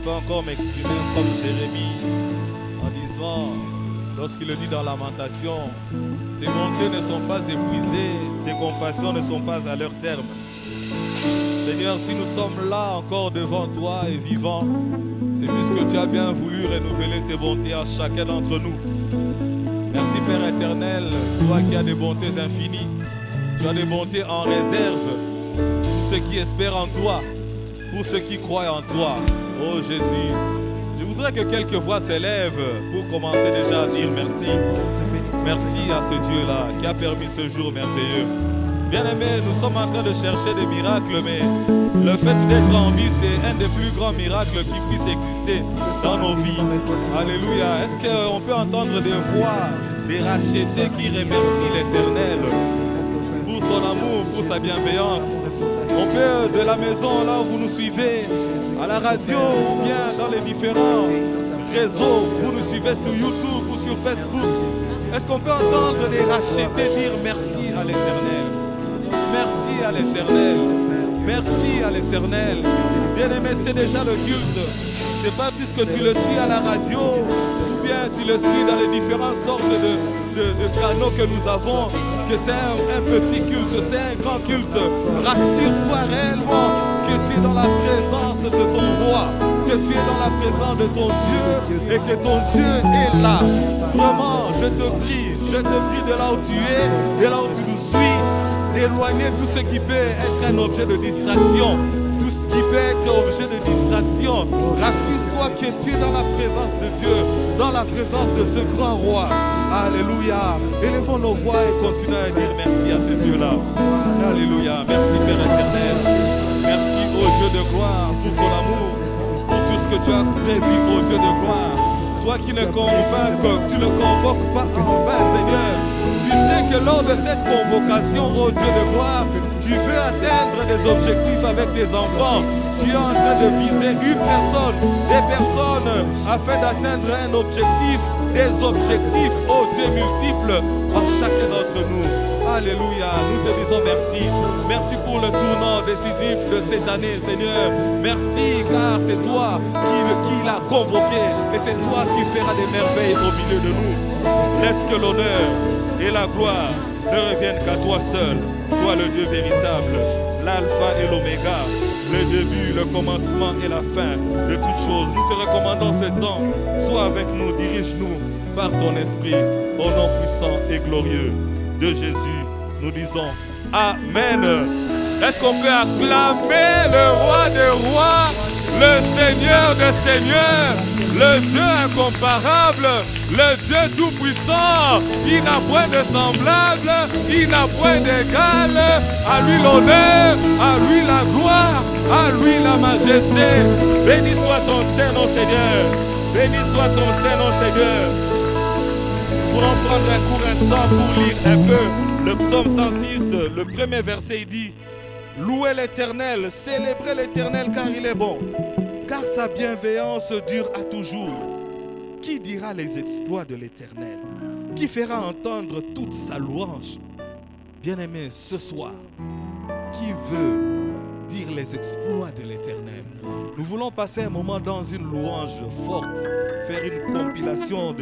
peux encore m'exprimer comme Jérémie en disant, lorsqu'il le dit dans Lamentation, tes bontés ne sont pas épuisées, tes compassions ne sont pas à leur terme. Seigneur, si nous sommes là encore devant toi et vivants, c'est puisque tu as bien voulu renouveler tes bontés à chacun d'entre nous. Merci Père éternel, toi qui as des bontés infinies, tu as des bontés en réserve pour ceux qui espèrent en toi, pour ceux qui croient en toi. Oh Jésus, je voudrais que quelques voix s'élèvent pour commencer déjà à dire merci. Merci à ce Dieu-là qui a permis ce jour merveilleux. Bien-aimés, nous sommes en train de chercher des miracles, mais le fait d'être en vie, c'est un des plus grands miracles qui puisse exister dans nos vies. Alléluia. Est-ce qu'on peut entendre des voix, des rachetés qui remercient l'Éternel pour son amour, pour sa bienveillance? On peut, de la maison, là où vous nous suivez, à la radio ou bien dans les différents réseaux, vous nous suivez sur YouTube ou sur Facebook, est-ce qu'on peut entendre des rachetés dire merci à l'Éternel? Merci à l'Éternel. Merci à l'Éternel. Bien-aimé, c'est déjà le culte. C'est pas puisque tu le suis à la radio ou bien tu le suis dans les différentes sortes de canaux que nous avons que c'est un petit culte, c'est un grand culte. Rassure-toi réellement que tu es dans la présence de ton roi, que tu es dans la présence de ton Dieu et que ton Dieu est là. Vraiment, je te prie de là où tu es et là où tu nous suis, d'éloigner tout ce qui peut être un objet de distraction, tout ce qui peut être objet de distraction. Rassure-toi que tu es dans la présence de Dieu, dans la présence de ce grand roi. Alléluia. Élevons nos voix et continuons à dire merci à ce Dieu-là. Alléluia. Merci Père éternel. Merci ô Dieu de gloire pour ton amour, pour tout ce que tu as prévu ô Dieu de gloire. Toi qui ne convaincs, tu ne convoques pas en vain Seigneur. Tu sais que lors de cette convocation, ô Dieu de gloire, tu veux atteindre des objectifs avec tes enfants. Tu es en train de viser une personne, des personnes, afin d'atteindre un objectif, des objectifs, ô Dieu multiples, en chacun d'entre nous. Alléluia, nous te disons merci. Merci pour le tournant décisif de cette année, Seigneur. Merci, car c'est toi qui l'as convoqué et c'est toi qui feras des merveilles au milieu de nous. Laisse que l'honneur et la gloire ne reviennent qu'à toi seul, toi le Dieu véritable, l'alpha et l'oméga, le début, le commencement et la fin de toutes choses. Nous te recommandons ce temps, sois avec nous, dirige-nous par ton esprit, au nom puissant et glorieux de Jésus. Nous disons Amen. Est-ce qu'on peut acclamer le roi des rois, le Seigneur des seigneurs, le Dieu incomparable, le Dieu tout-puissant, qui n'a point de semblable, qui n'a point d'égal. À lui l'honneur, à lui la gloire, à lui la majesté. Béni soit ton Saint-Nom, Seigneur. Béni soit ton Saint-Nom, Seigneur. Pour en prendre un court instant pour lire un peu le psaume 106, le premier verset, il dit: louez l'Éternel, célébrez l'Éternel car il est bon, car sa bienveillance dure à toujours. Qui dira les exploits de l'Éternel? Qui fera entendre toute sa louange? Bien-aimés, ce soir, qui veut dire les exploits de l'Éternel? Nous voulons passer un moment dans une louange forte, faire une compilation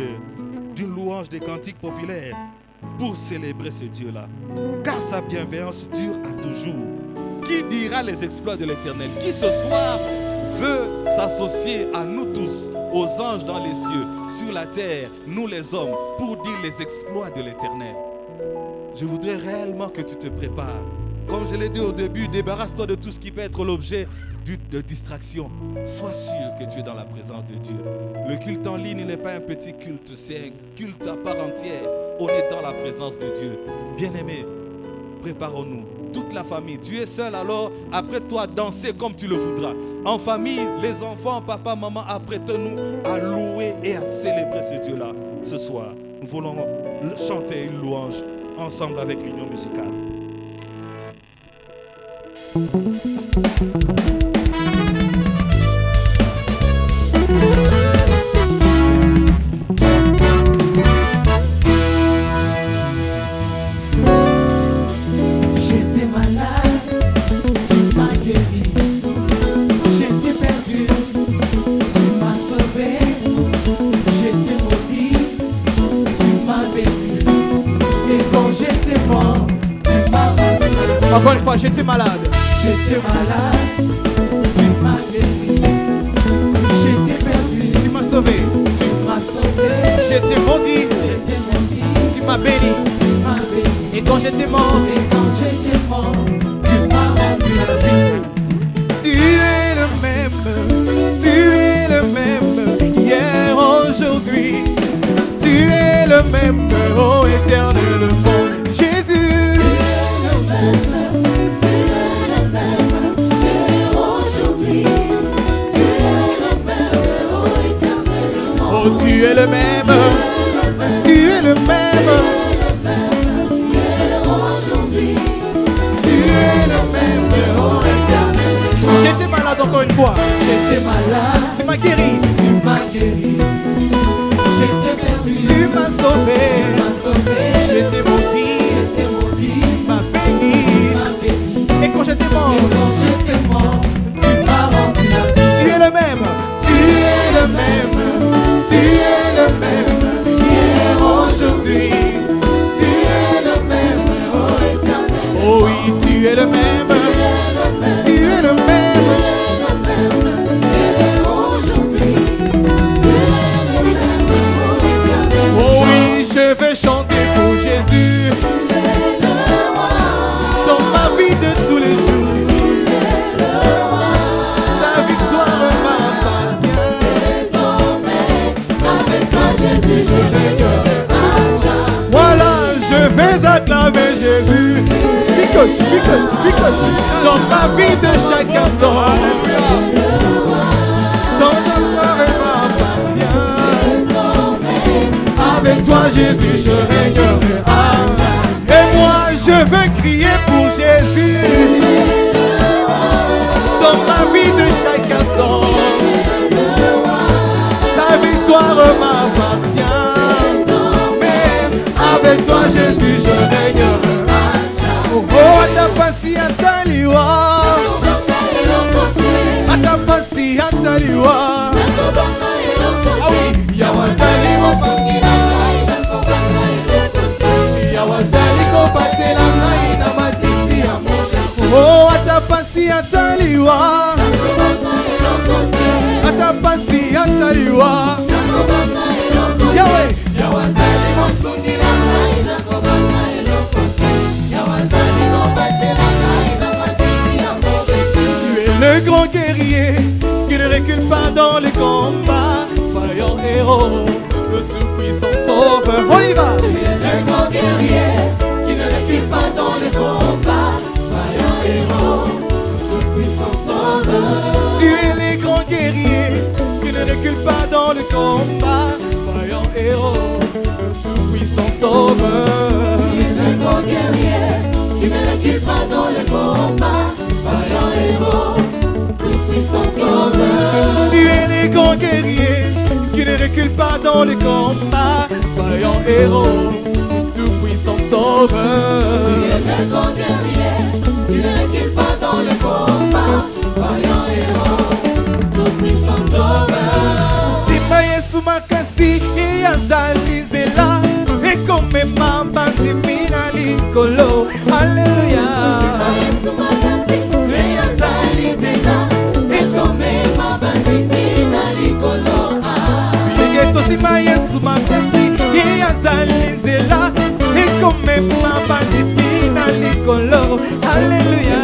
d'une louange des cantiques populaires pour célébrer ce Dieu-là. Car sa bienveillance dure à toujours. Qui dira les exploits de l'Éternel? Qui ce soir veut s'associer à nous tous, aux anges dans les cieux, sur la terre, nous les hommes, pour dire les exploits de l'Éternel? Je voudrais réellement que tu te prépares. Comme je l'ai dit au début, débarrasse-toi de tout ce qui peut être l'objet de distraction. Sois sûr que tu es dans la présence de Dieu. Le culte en ligne n'est pas un petit culte, c'est un culte à part entière. On est dans la présence de Dieu. Bien-aimés, préparons-nous. Toute la famille, tu es seul, alors apprête-toi à danser comme tu le voudras. En famille, les enfants, papa, maman, apprête-nous à louer et à célébrer ce Dieu-là. Ce soir, nous voulons chanter une louange ensemble avec l'union musicale. J'étais malade, tu m'as guéri. J'étais perdu, Encore une fois, j'étais malade. J'étais malade, tu m'as guéri. J'étais perdu, Tu m'as sauvé. tu m'as sauvé. J'étais maudit. J'étais maudit, Tu m'as béni. tu m'as béni. Et quand j'étais mort, Et quand j'étais mort, tu m'as rendu la vie. tu es le même. Tu es le même. Hier, aujourd'hui. Tu es le même. Oh, éternellement. Jésus. Tu es le même, hier, aujourd'hui. Tu es le même, oh éternellement. Oh, tu es le même. Tu es le même. Hier, aujourd'hui. Tu es le même. Oh, éternellement. J'étais malade encore une fois. J'étais malade, Tu m'as guéri. tu m'as guéri. J'étais perdu, Tu m'as sauvé. tu m'as sauvé. J'étais maudit. J'étais maudit, Tu m'as béni. tu m'as béni. Et quand j'étais mort, Et quand j'étais mort, tu m'as rendu la vie. tu es le même. Tu es le même. Tu es le même. Hier, aujourd'hui. Tu es le même, oh éternel. Oh oui, tu es le même. Tu es le même, Tu es le même. tu es le même. Hier, aujourd'hui. Tu es le même, oh éternel. Oh oui, je vais chanter pour Jésus Tu es le roi. dans ma vie de tous les jours. Tu es le roi. Sa victoire m'appartient. Désormais, avec toi Jésus, je régnerai à jamais. Voilà, je vais acclamer Jésus. Picoche, picoche, picoche. Dans ma vie de chaque instant. Dans ma gloire m'appartient. Désormais, Avec toi Jésus, je régnerai à jamais. Et moi, je vais crier pour Jésus. Dans ma vie de chaque instant. Sa victoire m'appartient. Même avec toi Jésus, je régnerai. Oh, atapasi ataliwa. Atapasi ataliwa. Ah oui, yawazali mosangira. Yawazali kobatela ngai na matiti ya mopesu. Oh, atapasi ataliwa. Atapasi ataliwa. Yahweh. Yawazali mosungira ngai na kobanga eloko te. Yawazali kobatela ngai na matiti ya mobesu. Tu es le grand guerrier qui ne recule pas dans les combats. Vaillant héros, le tout-puissant sauveur. On y va. Tu es le grand guerrier qui ne recule pas dans les combats. Vaillant héros, tout puissant sauveur. Tu es le grand guerrier qui ne recule pas dans le combat. Vaillant héros, le tout-puissant sauveur. Tu es le grand guerrier qui ne recule pas dans les combats. Vaillant héros, tout puissant sauveur. Tu es le grand guerrier qui ne recule pas dans le combat. Vaillant héros, tout-puissant sauveur. Tu es le grand guerrier qui ne recule pas dans le combat. Vaillant héros, tout puissant sauveur. Simba Yesu makasi iyazalizela ekomema bandimina likolo. Alléluia. Yesu makasi eyazalizela ekomema bandimina likolo. Yegeto simba Yesu makasi iyazalizela ekomema bandimina likolo. Alléluia.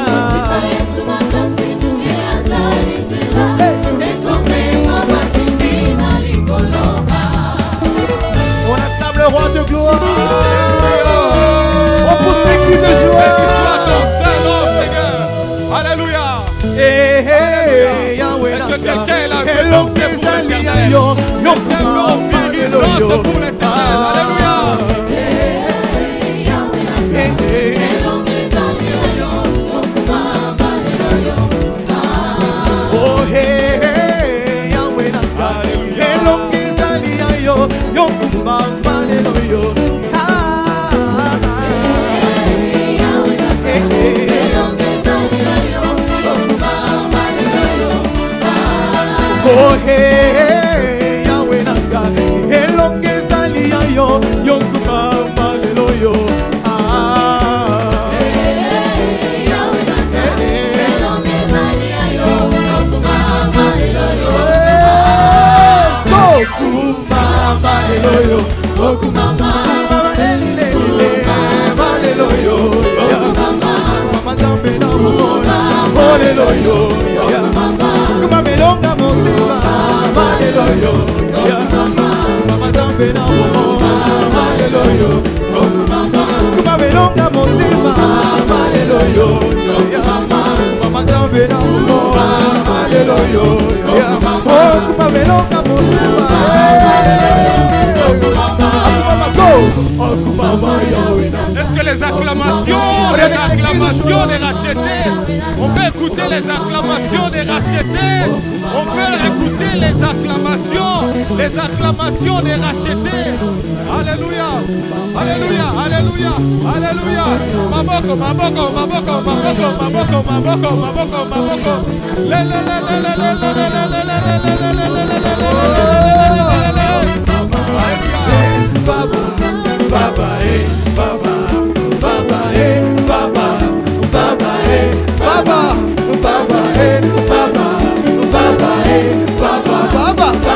Yesu makasi eyazalizela ekomema bandimina likolo. On acclame le roi de gloire. On pousse les cris de joie. Alléluia. Hey, Yahweh, Est-ce que quelqu'un est là? Hello, César, yo, yo, Danse pour l'éternel. Alléluia. Oh, hey, hey, Yahweh, hello, César, yo, yo, hallelujah. Oh, hey, Yahweh, hello, César, yo, yo, hallelujah. Malelo, Oku Mama, Malelo, Mama Zambe na Mona, Malelo, Kuma Melonga Motiva, Malelo, Mama Zambe na Mona, Malelo, Kuma Melonga Motiva, Malelo, Mama Zambe na Mona, Malelo, Kuma Melonga Motiva, Est-ce que les acclamations des rachetés, on peut écouter les acclamations des rachetés, on peut écouter les acclamations des rachetés. Alléluia, alléluia, alléluia, alléluia. Maboko, maboko, maboko, maboko, maboko, maboko, maboko, maboko. Baba, Baba, Baba, Baba, Baba, Baba, Baba, Baba, Baba, Baba,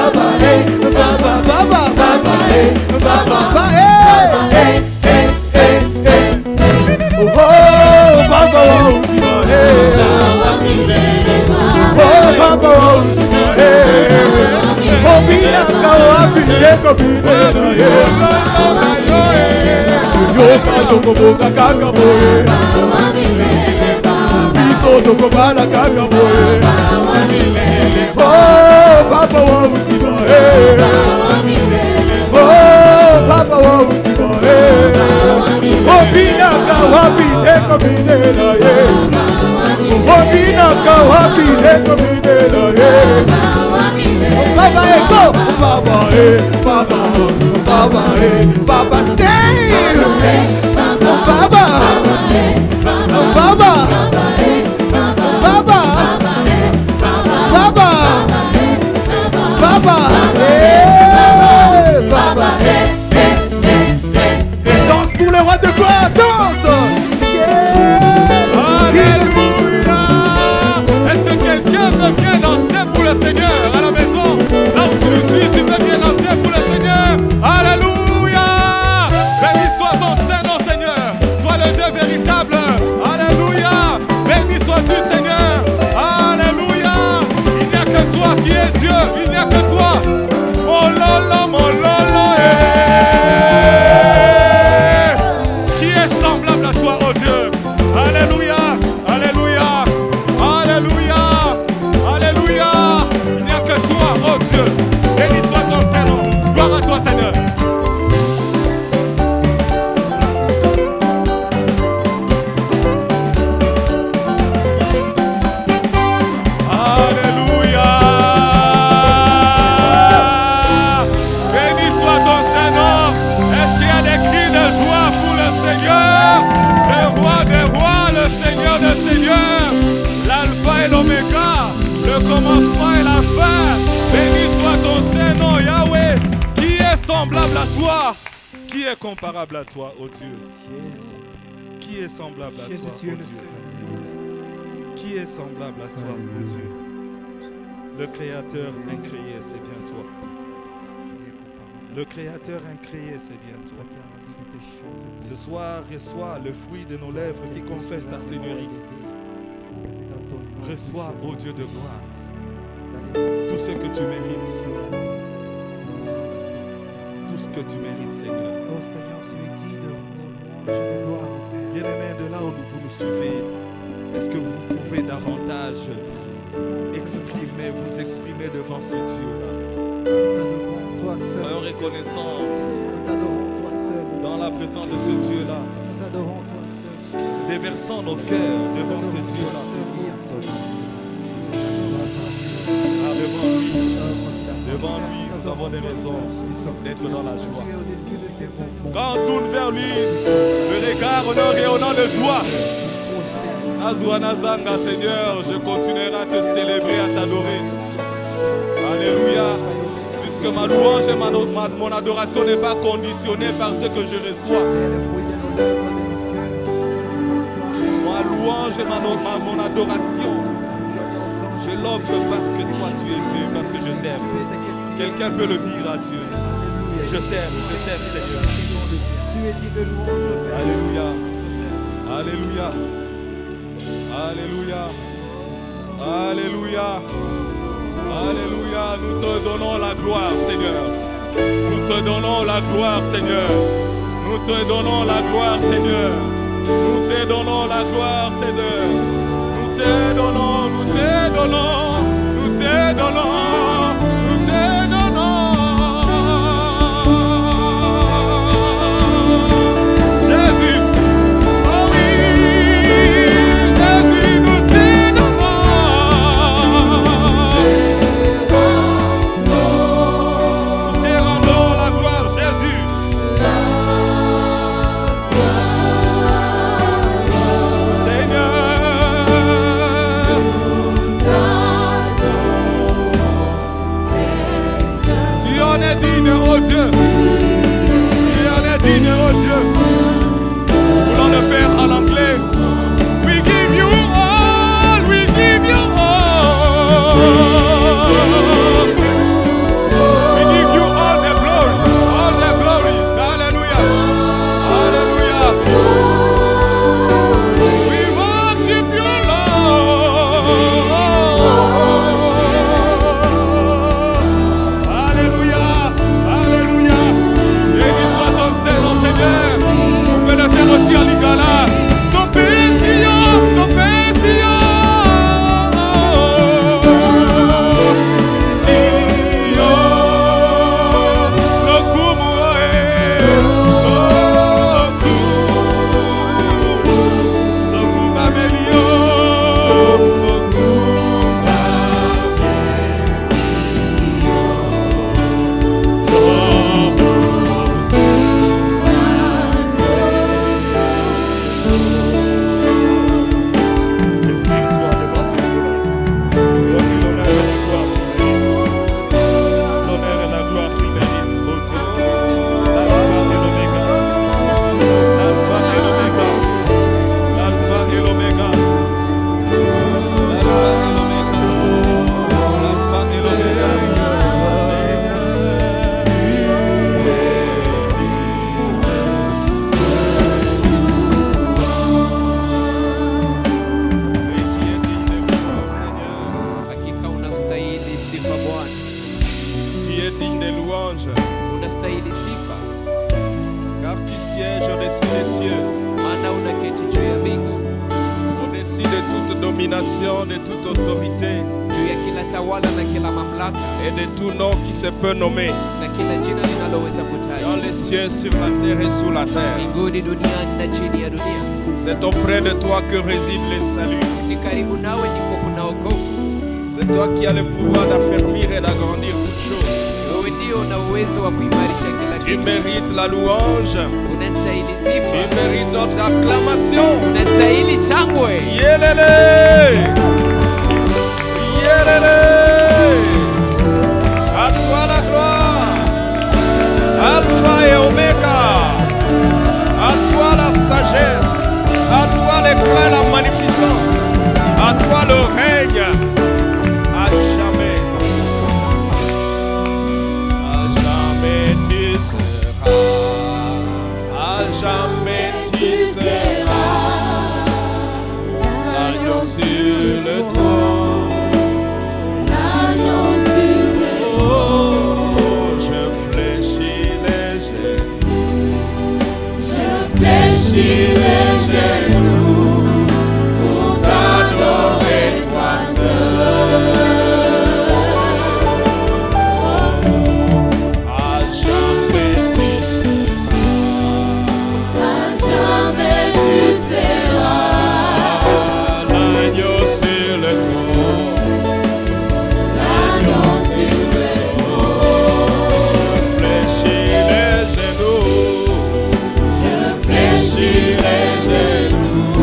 Baba, Baba, danse pour le roi de gloire, danse. Alléluia. Est-ce que quelqu'un veut bien danser pour le Seigneur à la maison? Là où tu le suis, tu veux bien danser pour le Seigneur. Alléluia. Béni soit ton Saint-Nom, Seigneur. Toi le Dieu véritable. Alléluia. Béni sois-tu, Seigneur. Alléluia. Il n'y a que toi qui es Dieu. Il n'y a que toi. Mon lolo, mon lolo. Qui est semblable à toi, oh Dieu. Alléluia. Alléluia. Alléluia. Alléluia. Il n'y a que toi, oh Dieu. Béni soit ton Saint-Nom. Gloire à toi, Seigneur. Alléluia. Béni soit ton Saint-Nom. Est-ce qu'il y a des cris de joie pour le Seigneur? Le roi des rois, le Seigneur des seigneurs, l'alpha et l'oméga, le commencement et la fin. Béni soit ton Saint-Nom, Yahweh. Qui est semblable à toi? Qui est comparable à toi, ô Dieu? Qui est semblable à toi, ô Dieu? Qui est semblable à toi, ô Dieu? Le Créateur incréé, c'est bien toi. Le Créateur incréé, c'est bien toi. Ce soir, reçois le fruit de nos lèvres qui confesse ta Seigneurie. Reçois, ô Dieu de gloire, tout ce que tu mérites. Tout ce que tu mérites, Seigneur. Oh Seigneur, tu es digne de gloire. Bien-aimés, de là où vous nous suivez, est-ce que vous pouvez davantage vous exprimer devant ce Dieu-là? Toi seul. Soyons reconnaissants Nous t'adorons, toi seul. dans la présence de ce Dieu-là. Nous t'adorons, toi seul. Déversons nos cœurs devant ce Dieu-là. Ah, devant lui, nous avons des raisons d'être dans la joie. Quand on tourne vers lui, le regard honoré au nom de joie. Azuanazanga, Seigneur, je continuerai à te célébrer, à t'adorer. Alléluia. Puisque ma louange et mon adoration n'est pas conditionnée par ce que je reçois. Ma louange et mon adoration, je l'offre parce que toi tu es Dieu, parce que je t'aime. Quelqu'un peut le dire à Dieu. je t'aime, Seigneur. Tu es digne de louange. Alléluia. Alléluia. Alléluia. Alléluia. Alléluia. Nous te donnons la gloire, Seigneur. Nous te donnons la gloire, Seigneur. Nous te donnons la gloire, Seigneur. Nous te donnons la gloire, Seigneur. Nous te donnons, nous te donnons, nous te donnons, nous te donnons. Jésus, oh oui, Jésus, nous te donnons. Nous te rendons la gloire, Jésus. Digne, oh Dieu, tu en es digne, oh Dieu. Voulons le faire en anglais. We give you all, we give you all. We give you all the glory, all the glory. Hallelujah, hallelujah. We worship you, Lord. On peut le faire aussi à Lingala. Ton Pessio, ton Pessio. Sio, le Kumuoe, le Kumamelio, de toute autorité et de tout nom qui se peut nommer dans les cieux, sur la terre et sous la terre. C'est auprès de toi que réside le salut. C'est toi qui as le pouvoir d'affermir et d'agrandir toutes choses. Tu mérites la louange. Tu mérites notre acclamation. Yelele. Yelele. À toi la gloire. Alpha et Omega. À toi la sagesse. À toi l'éclat et la magnificence. À toi le règne. À jamais. À jamais tu seras. À jamais tu seras. L'agneau sur le trône. L'agneau sur le trône. Oh, je fléchis les genoux. Je fléchis les genoux pour t'adorer toi seul. À jamais tu seras. À jamais tu seras. L'agneau sur le trône. L'agneau sur le trône. Fléchis les genoux. Je fléchis les genoux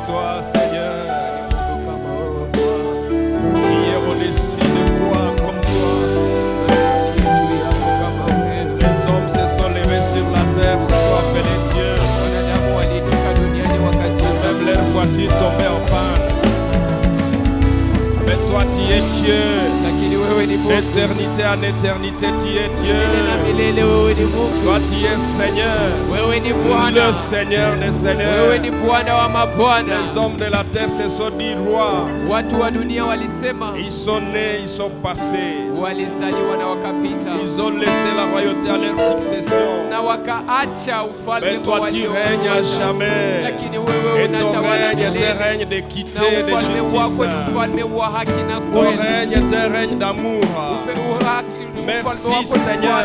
toi, Seigneur. Qui est au-dessus de quoi comme toi? Les hommes se sont levés sur la terre, se sont appelés Dieu. Même leur voiture tombée en panne. Mais toi, tu es Dieu. D'éternité en éternité, tu es Dieu. Toi, tu es Seigneur. Le Seigneur des Seigneurs. Les hommes de la terre se sont dit rois. Ils sont nés, ils sont passés. Ils ont laissé la royauté à leur succession. Mais toi, tu règnes à jamais. Et ton règne est un règne d'équité, de justice. Ton règne est un règne d'amour. Merci Seigneur.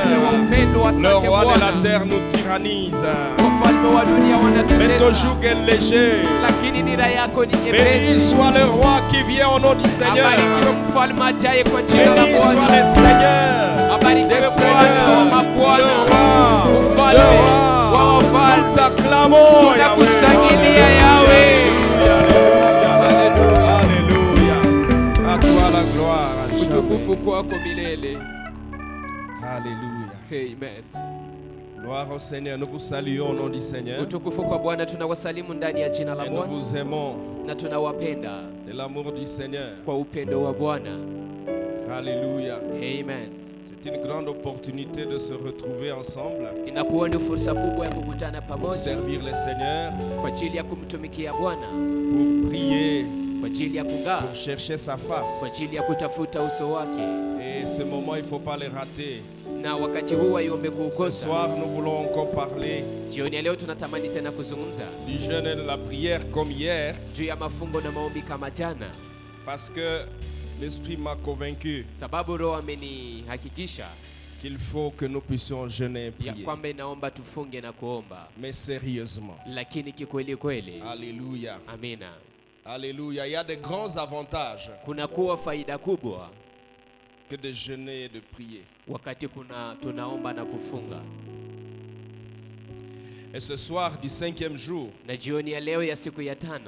Le roi de la terre nous tyrannise. Mais ton joug est léger. Béni soit le roi qui vient au nom du Seigneur. Béni soit le Seigneur des seigneurs. Le roi. Nous t'acclamons. Alléluia. À toi la gloire. Alléluia. Amen. Gloire au Seigneur. Nous vous saluons au nom du Seigneur. Et nous vous aimons de l'amour du Seigneur. Alléluia. Amen. C'est une grande opportunité de se retrouver ensemble pour servir le Seigneur, pour prier, pour chercher sa face. Et ce moment, il ne faut pas le rater. Ce soir, nous voulons encore parler du jeûne et de la prière comme hier, parce que l'Esprit m'a convaincu qu'il faut que nous puissions jeûner et prier. Mais sérieusement. Alléluia. Amina. Alléluia. Il y a de grands avantages Kunakuwa faida kubwa que de jeûner et de prier. wakati tunaomba na kufunga. Et ce soir du 5e jour, Na jioni ya leo ya siku ya 5,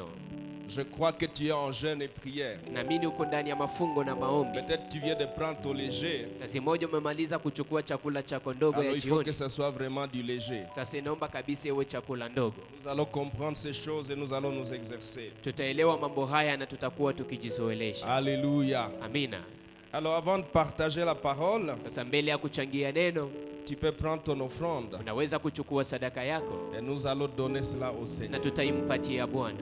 je crois que tu es en jeûne et prière. naamini uko ndani ya mafungo na maombi. Peut-être tu viens de prendre ton léger. Sasa moja umemaliza kuchukua chakula chako ndogo Alors ya il faut jioni. que ce soit vraiment du léger. Sasa naomba kabisa iwe chakula ndogo. Nous allons comprendre ces choses et nous allons nous exercer. Tutaelewa mambo haya na tutakuwa tukijizoelesha. Alléluia. Amina. Alors avant de partager la parole, Sasa mbele ya kuchangia neno, tu peux prendre ton offrande unaweza kuchukua sadaka yako et nous allons donner cela au na Seigneur. tutaimpatia Bwana.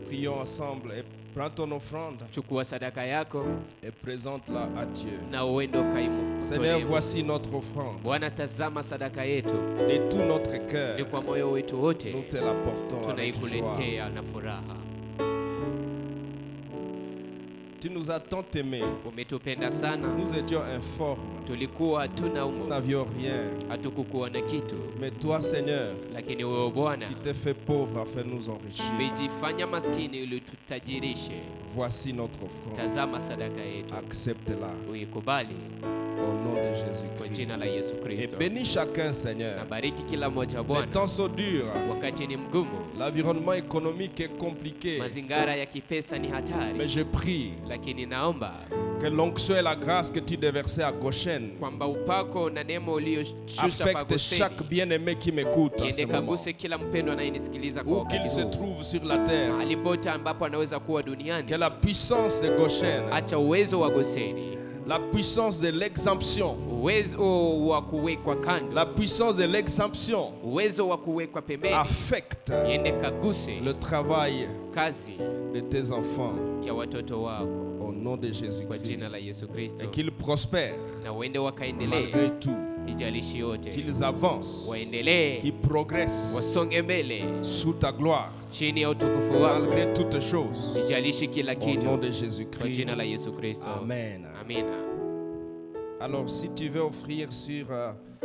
Prions ensemble et prends ton offrande Chukua sadaka yako et présente-la à Dieu. na uende ukaimu. Seigneur, voici notre offrande. Bwana, tazama sadaka yetu. De tout notre Ni cœur, kwa moyo wetu wote nous te l'apportons avec joie. tunaikuletea na furaha. Tu nous as tant aimés. Umetupenda sana. Nous étions informes. Tulikuwa hatuna Nous umo, n'avions rien. hatukukuwa na kitu, Mais toi, Seigneur, lakini wewe Bwana tu t'es fait pauvre afin de nous enrichir. umejifanya maskini ili tutajirishe. Voici notre offrande. Tazama sadaka yetu, Accepte-la uikubali au nom de kwa Jésus-Christ. jina la Yesu Et Kristo. bénis chacun, Seigneur. Na bariki kila mmoja Les Bwana. temps sont durs. Wakati ni mgumu, L'environnement économique est compliqué. mazingara ya kipesa ni Mais hatari, je prie lakini naomba que l'onction et la grâce que tu déversais à Goshen kwamba upako na neema ulioshusha pa affectent chaque Goseni bien-aimé qui m'écoute en ce iende moment. kaguse kila mpendwa anayenisikiliza kwa Où qu'il wakati se huu, trouve sur la terre. alipote ambapo anaweza kuwa duniani. Que la puissance de Goshen, Acha uwezo wa Goseni, la puissance de l'exemption, uwezo wa kuwekwa kando, la puissance de l'exemption uwezo wa kuwekwa pembeni, affecte iende kaguse le travail kazi de tes enfants ya watoto wako au nom de kwa Jésus-Christ. jina la Yesu Kristo, Et qu'ils prospèrent na uende wakaendelee, malgré tout, ijalishi yote, qu'ils avancent, waendelee, qu'ils progressent wasonge mbele sous ta gloire, chini ya utukufu wako, malgré toutes choses, ijalishi kila au nom kitu de kwa Jésus-Christ. jina la Yesu Kristo. Amen. Amina. Alors, si tu veux offrir sur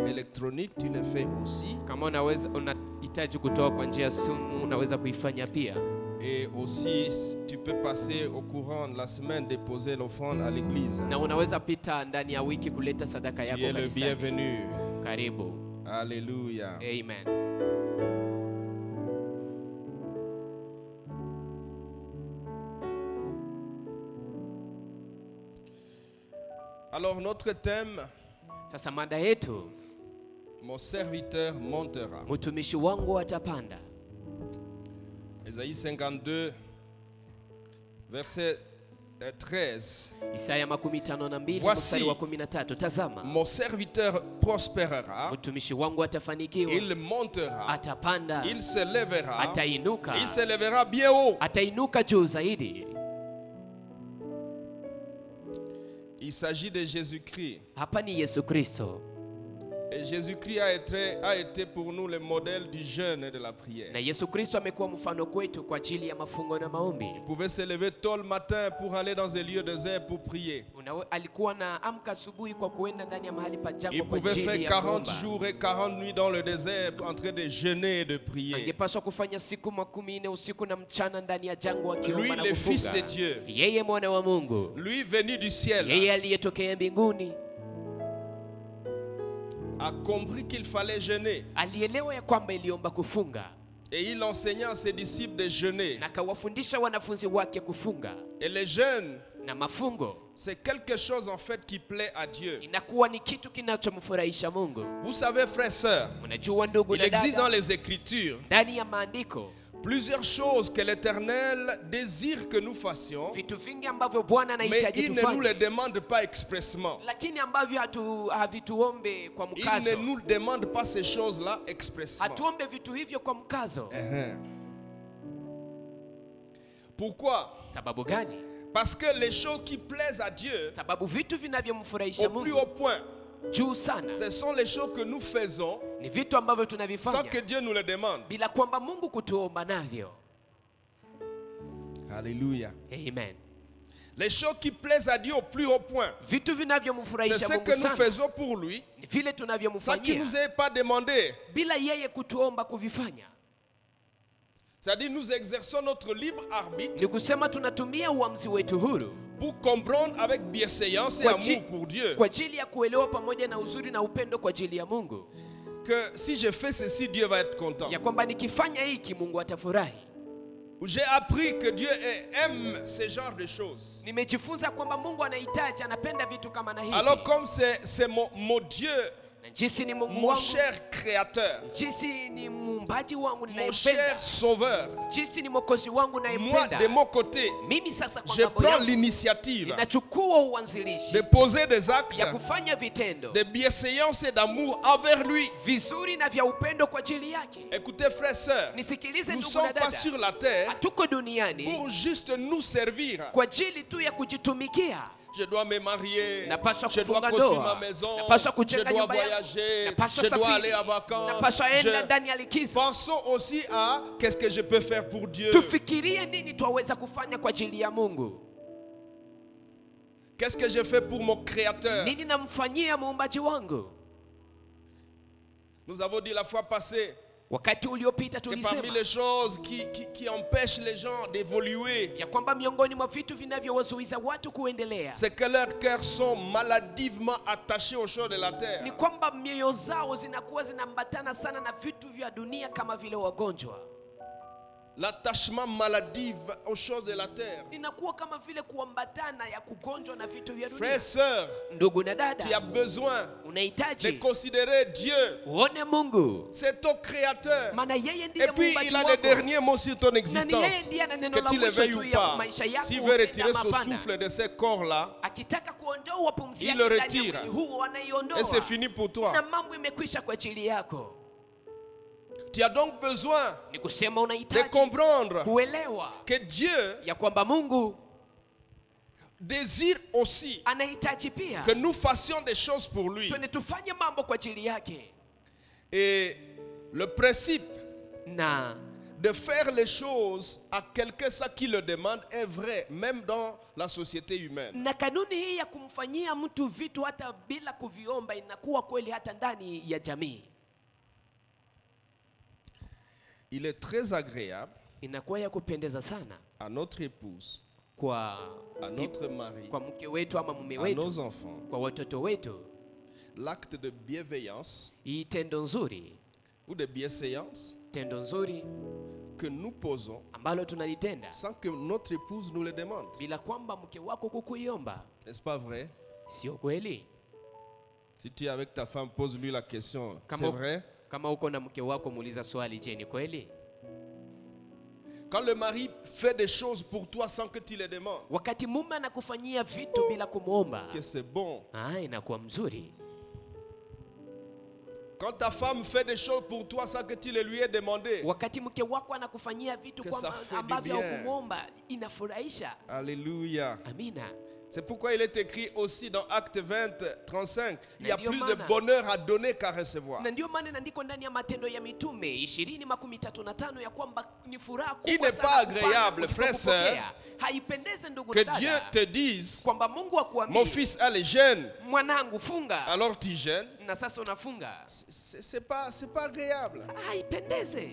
électronique, tu le fais aussi. Kama unahitaji kutoa kwa njia ya simu, unaweza kuifanya pia. Et aussi, tu peux passer au courant de la semaine déposer l'offrande à l'église. Na unaweza pita ndani ya wiki kuleta sadaka Tu yako es le kanisani. bienvenu. Karibu. Alléluia. Amen. Alors notre thème, Sasa mada yetu, mon serviteur montera. mtumishi wangu atapanda. Ésaïe 52, verset 13. Isaya 52 Voici, mstari wa 13. Tazama, mon serviteur prospérera, mtumishi wangu atafanikiwa, il montera, atapanda, il se lèvera, atainuka, il se lèvera bien haut. atainuka juu zaidi. Il s'agit de Jésus-Christ. Hapa ni Yesu Kristo, Et Jésus-Christ a été pour nous le modèle du jeûne et de la prière. na Yesu Kristo amekuwa mfano kwetu kwa ajili ya mafungo na maombi. Il pouvait se lever tôt le matin pour aller dans un lieu désert pour prier. Alikuwa na amka asubuhi kwa kuenda ndani ya mahali pa Il jangwa kwa pouvait ajili faire ya 40 kuomba. jours et 40 nuits dans le désert en train de jeûner et de prier. Angepaswa kufanya siku 40 usiku na mchana ndani ya jangwa Lui, akiomba na le Fils de kufunga. Dieu, Yeye mwana wa Mungu, lui venu du ciel, yeye aliyetokea mbinguni, a compris qu'il fallait jeûner. alielewa ya kwamba iliomba kufunga, Et il enseignait à ses disciples de jeûner. na akawafundisha wanafunzi wake kufunga. Et le jeûne, Na mafungo c'est quelque chose en fait qui plaît à Dieu. inakuwa ni kitu kinachomfurahisha Mungu. Vous savez, frères et sœurs, Unajua ndugu il na existe dans dada, les Écritures ndani ya maandiko plusieurs choses que l'Éternel désire que nous fassions, vitu vingi ambavyo Bwana mais anahitaji il ne nous les tufanye, demande pas expressement. lakini ambavyo havituombe kwa Il ne mkazo. nous demande pas ces choses-là expressement. Hatuombe vitu hivyo kwa mkazo. Pourquoi? Sababu gani? Parce que les choses qui plaisent à Dieu, Sababu vitu vinavyomfurahisha au plus Mungu haut point, juu sana ce sont les choses que nous faisons ni vitu ambavyo sans tunavifanya que Dieu nous les demande. bila kwamba Mungu kutuomba navyo. Alléluia. Amen. Les choses qui plaisent à Dieu au plus haut point, Vitu c'est vinavyomfurahisha ce Mungu que nous sana faisons pour lui, ni vile sans qu'il tunavyomfanyia nous ait pas demandé. bila yeye kutuomba kuvifanya. C'est-à-dire nous exerçons notre libre arbitre Ni kusema tunatumia uamuzi wetu huru pour comprendre avec bienséance et Kwa amour ji- pour Dieu kwa ajili ya kuelewa pamoja na uzuri na upendo kwa ajili ya Mungu, que si je fais ceci, Dieu va être content. ya kwamba nikifanya hiki Mungu atafurahi. J'ai appris que Dieu aime ce genre de choses. Nimejifunza kwamba Mungu anahitaji, anapenda vitu kama na hivi. Alors comme c'est mon Dieu, Na jinsi ni Mungu mon wangu, cher créateur, jinsi ni muumbaji wangu mon ninayempenda, cher sauveur, jinsi ni mwokozi wangu moi ninayempenda, de mon côté, mimi sasa kwa je mambo prends yangu l'initiative ninachukua uanzilishi de poser des actes ya kufanya vitendo de bienséance et d'amour envers lui. vizuri na vya upendo kwa ajili yake. Écoutez, frères et sœurs, Nisikilize nous ne ndugu na sommes pas dada, sur la terre hatuko duniani pour juste nous servir. kwa ajili tu ya kujitumikia. Je dois me marier, Napaswa je dois kufunga construire ndoa, ma maison, napaswa je kujenga dois nyumba yangu, voyager, napaswa je dois safiri, aller en vacances. napaswa enda Je- ndani ya likizo. Pensons aussi à qu'est-ce que je peux faire pour Dieu. Tufikirie nini twaweza kufanya kwa ajili ya Mungu, Qu'est-ce que je fais pour mon Créateur. nini namfanyia muumbaji wangu. Nous avons dit la fois passée Wakati uliopita que parmi tulisema les choses qui empêchent les gens d'évoluer, ya kwamba miongoni mwa vitu vinavyowazuiza watu kuendelea c'est que leurs cœurs sont maladivement attachés aux choses de la terre. ni kwamba mioyo zao zinakuwa zinaambatana sana na vitu vya dunia kama vile wagonjwa. L'attachement maladif aux choses de la terre. Inakuwa kama vile kuambatana ya kugonjwa na vitu vya Frères dunia. et sœurs, Ndugu na tu as dada, besoin de unahitaji considérer Dieu. uone Mungu, C'est ton Créateur. maana yeye ndiye Et puis muumbaji il a le wako. dernier mot sur ton Na ni existence. yeye ndiye ana neno Que la tu le mwisho veuilles juu ou ya pas. maisha yako. S'il veut retirer upende son ama hapana. souffle de ce corps-là, Akitaka kuondoa pumzi Il yake le ndani ya retire. mwili huu, anaiondoa. et c'est fini pour toi. Na mambo imekwisha kwa ajili yako. Tu as donc besoin Ni kusema de unahitaji comprendre kuelewa que Dieu ya kwamba Mungu désire aussi anahitaji pia que nous fassions des choses pour lui. twende tufanye mambo kwa ajili yake, Et le principe na de faire les choses à quelqu'un ça qui le demande est vrai, même dans la société humaine. na kanuni hii ya kumfanyia mtu vitu hata bila kuviomba inakuwa kweli hata ndani ya jamii. Il est très agréable Inakuwa ya kupendeza sana à notre épouse, kwa à notre mari, kwa mke wetu ama mume à wetu, nos enfants, kwa watoto wetu, l'acte de bienveillance hii tendo nzuri, ou de bienséance tendo nzuri que nous posons ambalo tunalitenda sans que notre épouse nous le demande. bila kwamba mke wako kukuiomba. N'est-ce pas vrai? Sio kweli? Si tu es avec ta femme, pose-lui la question. C'est Kama, vrai? kama uko na mke wako muuliza swali, je, ni kweli? Quand le mari fait des choses pour toi sans que tu les demandes, Wakati mume anakufanyia vitu bila kumuomba, que c'est bon. inakuwa mzuri. Quand ta femme fait des choses pour toi sans que tu les lui aies demandé, Wakati mke wako anakufanyia vitu Que kwa ça fait du ambavyo bien. hukumuomba, inafurahisha. alléluia. Amina. C'est pourquoi il est écrit aussi dans Acte 20, 35, il y a Ndio plus de maana. bonheur à donner qu'à recevoir. Na ndio maana inaandikwa ndani ya Matendo ya Mitume 20:35 ya kwamba ni furaha Il kubwa n'est sana pas kupana agréable, kuliko frère, kupokea. Haipendeze ndugu Que na Dieu dada te dise, kwamba Mungu mon akuambie, fils, allez, jeûne. mwanangu funga, Alors tu jeûnes. na sasa unafunga. C'est pas agréable. Haipendeze.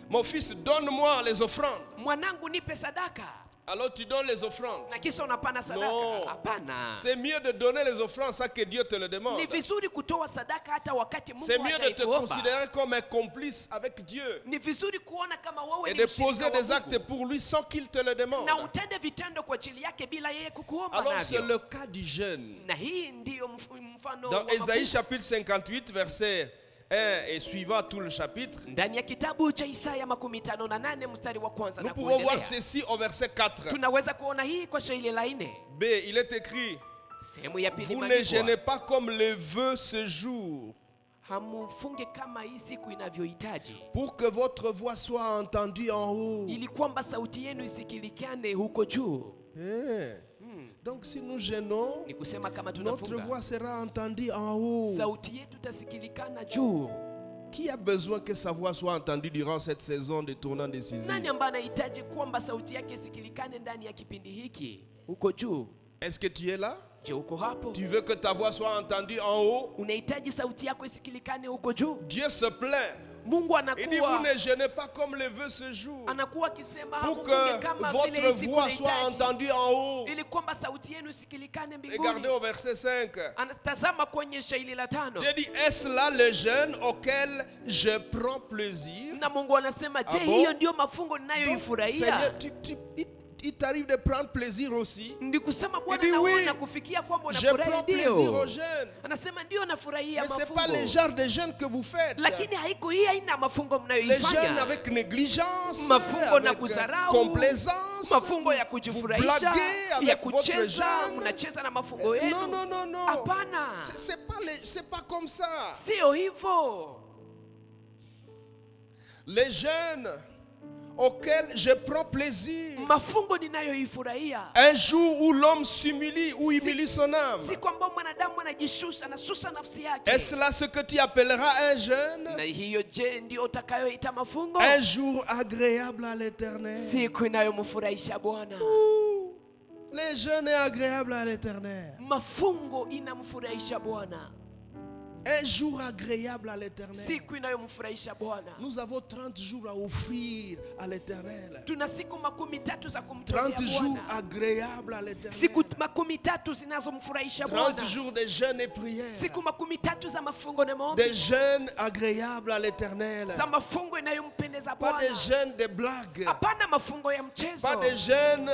Mon fils, donne-moi les offrandes. Mwanangu nipe sadaka, Alors tu donnes les offrandes. na kisha unapana sadaka. No. Hapana. C'est mieux de donner les offrandes sans que Dieu te le demande. Ni vizuri kutoa sadaka hata wakati C'est Mungu mieux de te hajaikuomba. considérer comme un complice avec Dieu Ni vizuri kuona kama wewe et ni de mshirika poser wa des Mungu, actes pour lui sans qu'il te le demande. na utende vitendo kwa ajili yake bila yeye kukuomba Alors c'est navyo. le cas du jeûne. Na hii ndiyo mfano Dans wa Ésaïe mafungo. chapitre 58, verset 1 et suivant tout le chapitre, Ndani ya kitabu cha Isaya 58 mstari wa kwanza nous na pouvons voir kuendelea, ceci au verset 4. tunaweza kuona hii kwa shairi la 4. B, il est écrit, Sehemu ya pili vous ne imeandikwa, jeûnez pas comme le veut ce jour, hamufunge kama hii siku inavyohitaji, pour que votre voix soit entendue en haut. ili kwamba sauti yenu isikilikane huko juu. Eh. Donc si nous jeûnons, Ni kusema kama notre tunafunga, voix sera entendue en haut. sauti yetu tasikilikana juu. Qui a besoin que sa voix soit entendue durant cette saison de tournant décisif? Nani ambaye anahitaji kwamba sauti yake isikilikane ndani ya kipindi hiki huko juu? Est-ce que tu es là? Je, uko hapo? Tu veux que ta voix soit entendue en haut? Unahitaji sauti yako isikilikane huko juu? Dieu se plaint. Mungu Il dit, vous anakuwa ne jeûnez pas comme le veut ce jour, anakuwa akisema pour hamufunge kama que vile votre hii siku voix soit inahitaji, entendue en haut. ili kwamba sauti yenu isikilikane mbinguni. Regardez au verset 5. Anatazama kwenye shairi la 5, Dieu dit, est-ce là le jeûne auquel je prends plaisir? na Mungu anasema, je, Ah bon? hiyo ndio mafungo Donc, ninayoifurahia? Seigneur, il t'arrive de prendre plaisir aussi. Ndi kusema Bwana, dit, na wewe oui, nakufikia kwamba Je unafurahi. prends plaisir au Ndio jeûne. anasema ndio nafurahia Mais ce n'est pas le mafungo, genre de jeûne que vous faites. lakini haiko hii aina mafungo Les jeûnes mnayoifanya, avec négligence, mafungo na avec kudharau, complaisance, mafungo ya vous kujifurahisha, blaguez ya avec votre kucheza, jeûne. mnacheza na mafungo yenu. Non, non, non, non. Hapana, C'est pas comme ça. sio hivyo. Les jeûnes auxquels je prends plaisir, Mafungo ninayoifurahia, un jour où l'homme s'humilie ou humilie son âme, si kwamba mwanadamu anajishusha, anashusha nafsi yake. est-ce là ce que tu appelleras un jeûne? Na hiyo je, ndio utakayoita mafungo? Un jour agréable à l'Éternel. Siku inayomfurahisha Bwana. Les jeûnes est agréable à l'Éternel. Mafungo inamfurahisha Bwana, Un jour agréable à l'Éternel. siku inayomfurahisha Bwana. Nous avons 30 jours à offrir à l'Éternel. Tuna siku 13 za kumtolea 30 jours Bwana, agréables à l'Éternel. siku 13 zinazomfurahisha 30 Bwana, jours de jeûne et prière. siku 13 za mafungo na maombi, Des jeûnes agréables à l'Éternel. za mafungo inayompendeza Pas Bwana. des jeûnes de blagues. Hapana mafungo ya mchezo, Pas des jeûnes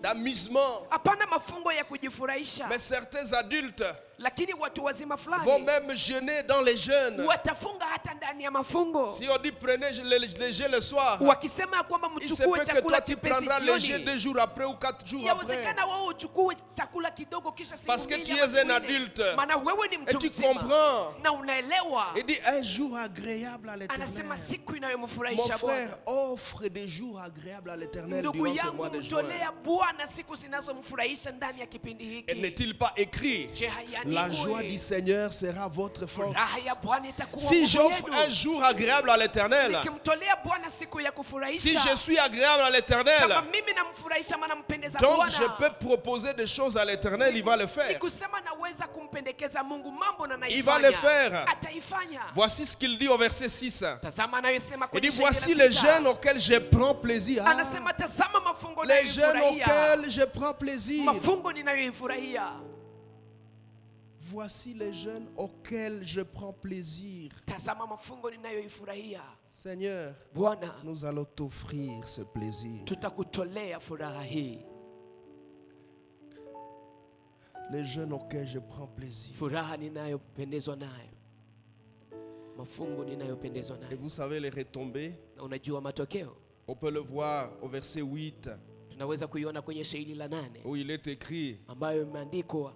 d'amusement. hapana mafungo ya kujifurahisha. Mais certains adultes Lakini watu wazima vont fulani même jeûner dans les jeûnes. watafunga hata ndani ya mafungo, Si on dit prenez le jeûne le soir, wakisema ya kwamba il se mchukue peut que chakula toi tu chepesi prendras le jeûne jioni. 2 jours après ou 4 jours après. Yawezekana wewe uchukue chakula kidogo kisha siku Parce que mbili tu ama es un siku nne. adulte. Maana wewe ni Et mtu tu mzima comprends. na unaelewa. Il dit un jour agréable à l'Éternel. Anasema siku Mon inayomfurahisha Bwana. frère, offre des jours agréables à l'Éternel Ndugu durant ce yangu, mois de juin. mtolea Bwana siku zinazomfurahisha ndani ya kipindi Et hiki. n'est-il pas écrit, Je, la joie du hayaandikwi? Seigneur sera votre force. Raha ya Bwana itakuwa Si nguvu j'offre un yenu. jour agréable à l'Éternel, Nikimtolea Bwana siku ya si kufurahisha, je suis agréable à l'Éternel, kama mimi namfurahisha maana nampendeza donc je Bwana, peux proposer des choses à l'Éternel, il va le ni faire. kusema naweza kumpendekeza Mungu mambo na Il va le naifanya, faire. ataifanya. Voici ce qu'il dit au verset 6. Tazama anayosema Il kwenye dit, shairi la voici les 6. jeûnes auxquels je prends plaisir. Ah, Anasema tazama mafungo les jeûnes ninayoifurahia, auxquels je prends plaisir. mafungo ninayoifurahia. Voici les jeûnes auxquels je prends plaisir. Tazama mafungo ninayoifurahia. Seigneur, Bwana, nous allons t'offrir ce plaisir. tutakutolea furaha hii. Les jeûnes auxquels je prends plaisir. furaha ninayopendezwa nayo, mafungu ninayopendezwa Et nayo. vous savez les retombées? Na unajua matokeo? On peut le voir au verset 8 Tunaweza kuiona kwenye shairi la 8 où il est écrit: ambayo imeandikwa,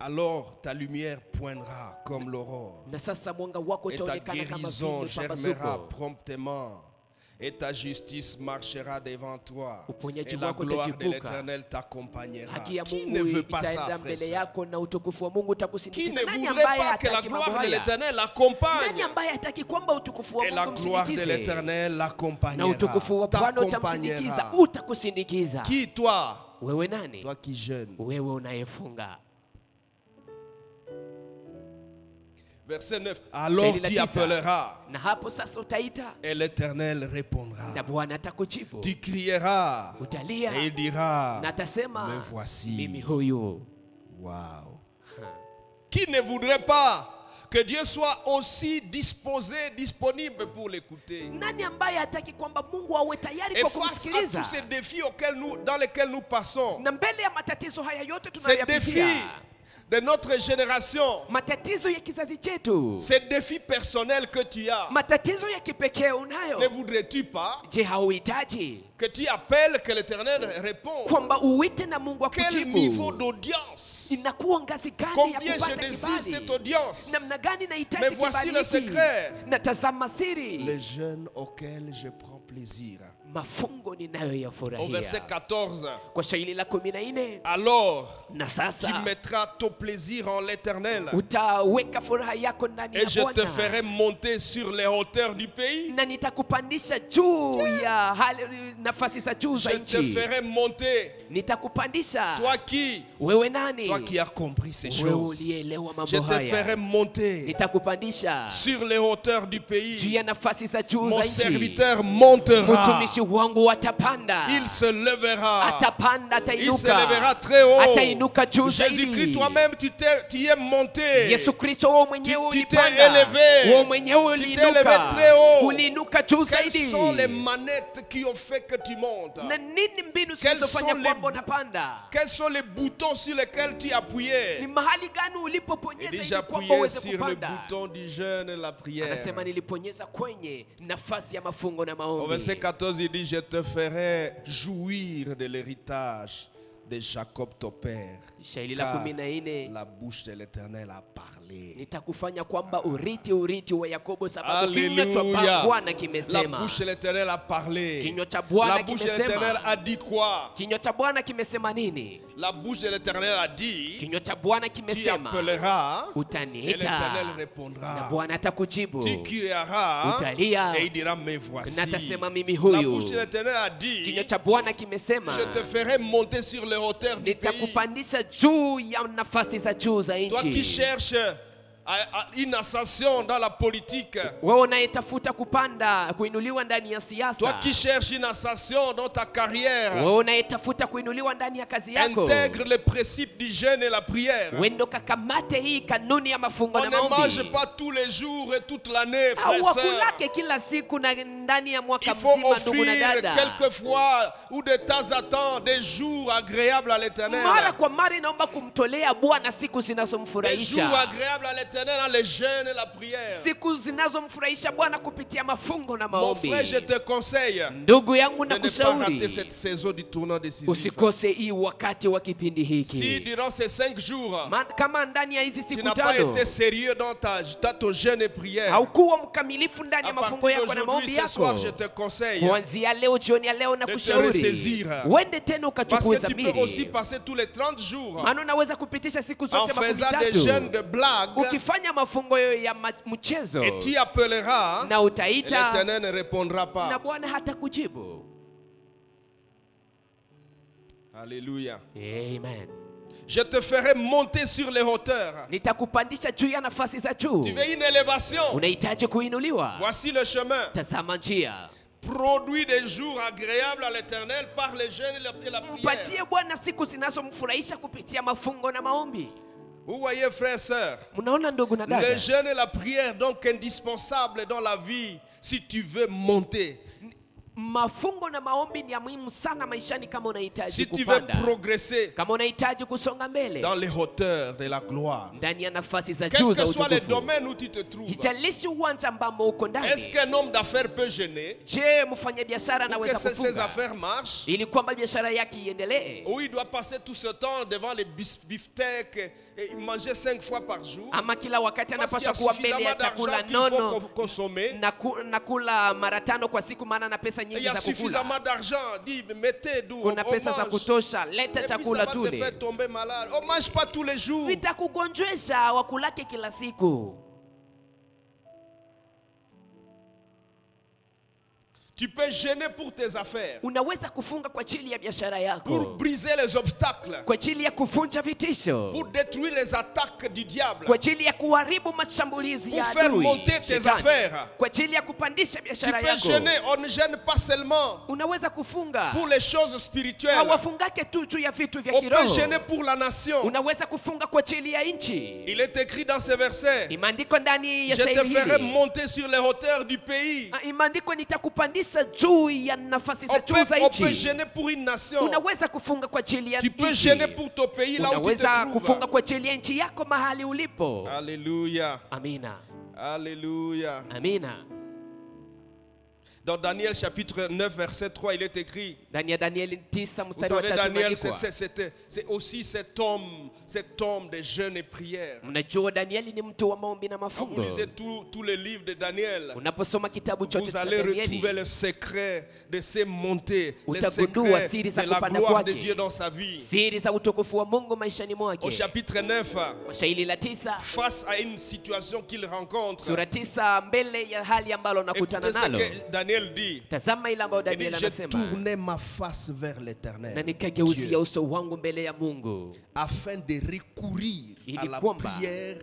alors ta lumière poindra comme l'aurore na sasa mwanga wako et ta utaonekana kama guérison vile germera pambazuko. promptement et ta justice marchera devant toi Uponyaji et la wako gloire de utachipuka. l'Éternel t'accompagnera. Haki ya Qui ne Mungu veut pas ça, itaenda frère mbele et sœur? yako na utukufu wa Mungu Qui utakusindikiza. ne Nani voudrait ambaye pas que la hataki mambo gloire de haya? l'Éternel Nani l'accompagne? ambaye hataki kwamba utukufu wa Et la Mungu gloire de msindikize? l'Éternel Na l'accompagnera. utukufu wa Bwana utamsindikiza, T'accompagnera. utakusindikiza. Qui toi? Wewe nani? Toi qui jeûnes. Wewe unayefunga. Verset 9. Alors Shairi la tu 9. appelleras Na hapo sasa utaita et l'Éternel répondra. na Bwana atakujibu. Tu crieras Utalia et il dira: na atasema, me voici. mimi huyu. Wow. Qui ne voudrait pas que Dieu soit aussi disposé, disponible pour l'écouter? Nani ambaye hataki kwamba Mungu awe tayari Et kwa face à kumsikiliza? tous ces défis dans lesquels nous passons, Na mbele ya matatizo haya yote ces défis tunayoyapitia, de notre génération, matatizo ya kizazi chetu, ces défis personnels que tu as, matatizo ya kipekee ne unayo, voudrais-tu pas je, hauhitaji que tu appelles, que l'Éternel réponde? kwamba uite na Mungu Quel niveau akujibu? d'audience? Inakuwa ngazi gani ya Combien je kupata désire cette kibali? audience? Namna gani Mais nahitaji voici le kibali hiki? secret. Na tazama siri, Les jeûnes auxquels je prends plaisir. mafungo Au verset ninayoyafurahia. 14. Kwa shairi la 14, Alors, na tu sasa mettras ton plaisir en l'Éternel utaweka furaha yako ndani et ya je te Bwana, ferai monter sur les hauteurs du pays. na nitakupandisha juu ya nafasi za juu za Je te nchi. ferai monter. Nitakupandisha Toi qui wewe nani? as compris ces Wewe choses. ulielewa Je mambo te haya. ferai monter Nitakupandisha sur les hauteurs du juu pays. ya nafasi za juu Mon za nchi. serviteur montera. Mtumishi wangu atapanda, Il se lèvera. atapanda, Il se lèvera atainuka, très haut. atainuka juu Jésus-Christ zaidi. toi-même, tu es monté. Yesu Kristo, wewe mwenyewe Tu t'es ulipanda, élevé. wewe mwenyewe Tu t'es élevé uliinuka, très haut. uliinuka juu Quelles zaidi. sont les manettes qui ont fait que tu montes? Na nini mbinu Quels zilizofanya sont les kwamba unapanda? Quels sont les boutons sur lesquels tu as appuyé? Ni mahali gani Il ulipoponyeza dit, ili j'ai kwamba appuyé uweze sur le kupanda? bouton du jeûne et la prière. Anasema niliponyeza kwenye nafasi ya mafungo na Au maombi. verset 14, il dit, je te ferai jouir de l'héritage de Jacob ton père. Shairi la Car 14, la bouche de l'Éternel a parlé. nitakufanya kwamba urithi wa Yakobo, sababu kinywa cha Alléluia. Bwana La kimesema. bouche de l'Éternel a parlé. Kinywa cha Bwana La bouche de l'Éternel kimesema. a dit quoi? Kinywa cha Bwana kimesema nini? La bouche de l'Éternel a dit, Kinywa cha Bwana tu kimesema, appelleras et utaniita l'Éternel na répondra. Bwana atakujibu, Tu crieras utalia et il dira, me voici. na atasema mimi La huyu. bouche de l'Éternel a Kinywa dit, cha Bwana kimesema, je te ferai monter sur les hauteurs du pays. nitakupandisha juu ya nafasi za juu za Toi qui nchi. cherches une ascension dans la politique, Wewe unayetafuta kupanda, kuinuliwa ndani ya toi siasa, qui cherches une ascension dans ta carrière, wewe unayetafuta kuinuliwa ndani ya kazi yako, intègre les principes du jeûne et la prière. wendo kakamate hii kanuni ya mafungo On na ne mange maombi. pas tous les jours et toute l'année, frères et sœurs. Hawakulake kila siku na ndani ya mwaka Il faut mzima, ndugu na offrir dada. quelquefois ou de temps à temps des jours agréables à l'Éternel. Mara kwa mara inaomba kumtolea Bwana siku Des jours zinazomfurahisha, agréables à l'Éternel dans les jeûnes et la prière. siku zinazomfurahisha Bwana kupitia mafungo na Mon maombi. frère, je te conseille Ndugu yangu, de ne pas nakushauri rater cette saison du tournant décisif. usikose hii wakati wa kipindi Si hiki. durant ces 5 jours, Kama ndani ya hizi tu siku n'as pas tano été sérieux dans ton jeûne et prière, haukuwa mkamilifu ndani à ya mafungo partir yako na d'aujourd'hui, maombi ce soir, yako, je te conseille, kuanzia leo jioni ya leo na te kushauri ressaisir. uende tena parce ukachukue que tu peux aussi zamiri, passer tous les 30 jours maana unaweza kupitisha siku en zote makumi faisant des jeûnes tatu de blagues, ukifanya mafungo ya mchezo, et tu appelleras, na et utaita l'Éternel ne répondra na pas. Bwana hata kujibu. Alléluia. Amen. Je te ferai monter sur les hauteurs. Nitakupandisha juu ya nafasi za juu. Tu veux une élévation? Unahitaji kuinuliwa? Voici le chemin. Tazama njia. Produit des jours agréables à l'Éternel par les jeûnes et la Mpatie prière. Bwana siku zinazomfurahisha kupitia mafungo na maombi. Vous voyez, frères et sœurs, Mnaona ndugu na dada, le jeûne et la prière donc indispensable dans la vie si tu veux monter. Mafungo na maombi ni ya muhimu sana maishani kama unahitaji Si tu veux kupanda. progresser Kama unahitaji kusonga mbele dans les hauteurs de la gloire, ndani ya nafasi za quel juu que za soit les utukufu. domaines où tu te trouves, Hijalishi uwanja ambamo uko est-ce ndani. qu'un homme d'affaires peut gêner Je, mfanyabiashara pour que anaweza ses kufunga affaires marchent? ili kwamba biashara yake iendelee? Ou il doit passer tout ce temps devant les beefsteaks et manger 5 fois par jour? Ama kila wakati Parce qu'il y a anapaswa kuwa mbele ya suffisamment chakula d'argent qu'il faut nono consommer. na kula mara 5 kwa siku, maana na pesa Et il nyingi y a za kukula. suffisamment d'argent. Dis, mettez d'où on Kuna pesa za mange. kutosha, leta Et puis ça chakula va te tule. faire tomber malade. On ne mange pas tous les jours. Vitakugonjwesha wakulake kila siku. Tu peux gêner pour tes affaires, Unaweza kufunga kwa ajili ya biashara pour yako, briser les obstacles, kwa ajili ya kuvunja vitisho, pour détruire les attaques du diable, kwa ajili ya kuharibu mashambulizi ya pour faire adui, monter tes shetani. affaires. Kwa ajili ya kupandisha Tu biashara peux yako. gêner. On ne gêne pas seulement Unaweza kufunga. pour les choses spirituelles. Hawafungake tu juu ya vitu vya On peut kiroho. gêner pour la nation. Unaweza kufunga kwa ajili ya nchi. Il est écrit dans ce verset, Imeandikwa ndani ya je te shairi ferai hili. monter sur les hauteurs du pays. Imeandikwa nitakupandisha juu ya nafasi za juu za On peut nchi. gêner pour une nation. Unaweza kufunga kwa ajili ya Tu peux nchi. gêner pour ton pays là où tu te Unaweza kufunga trouves. kwa ajili ya nchi yako mahali ulipo. Alléluia. Amina. Alléluia. Amina. Dans Daniel chapitre 9 verset 3, il est écrit, Ndani ya Danieli 9 vous mstari wa savez 3 Daniel, imeandikwa. c'est aussi cet homme de jeûne et prière. Mnajua Danieli ni mtu wa maombi na Quand vous mafungo. lisez tous les livres de Daniel, Unaposoma kitabu chote vous cha allez retrouver Danieli, le secret de ces montées, le Utagundua secret siri za de la kupanda gloire de kwake. Dieu dans sa vie. siri za utukufu wa Mungu maishani Au mwake. chapitre 9, Kwa shairi la 9 face à une situation qu'il rencontre, sura 9 mbele ya hali ambalo nakutana écoutez ce nalo. que Daniel dit. Tazama ile ambayo Il dit, Daniel j'ai anasema, tourné ma face vers na l'éternel nikageuzia Dieu, uso wangu mbele ya Mungu afin de recourir à Ili la kwamba prière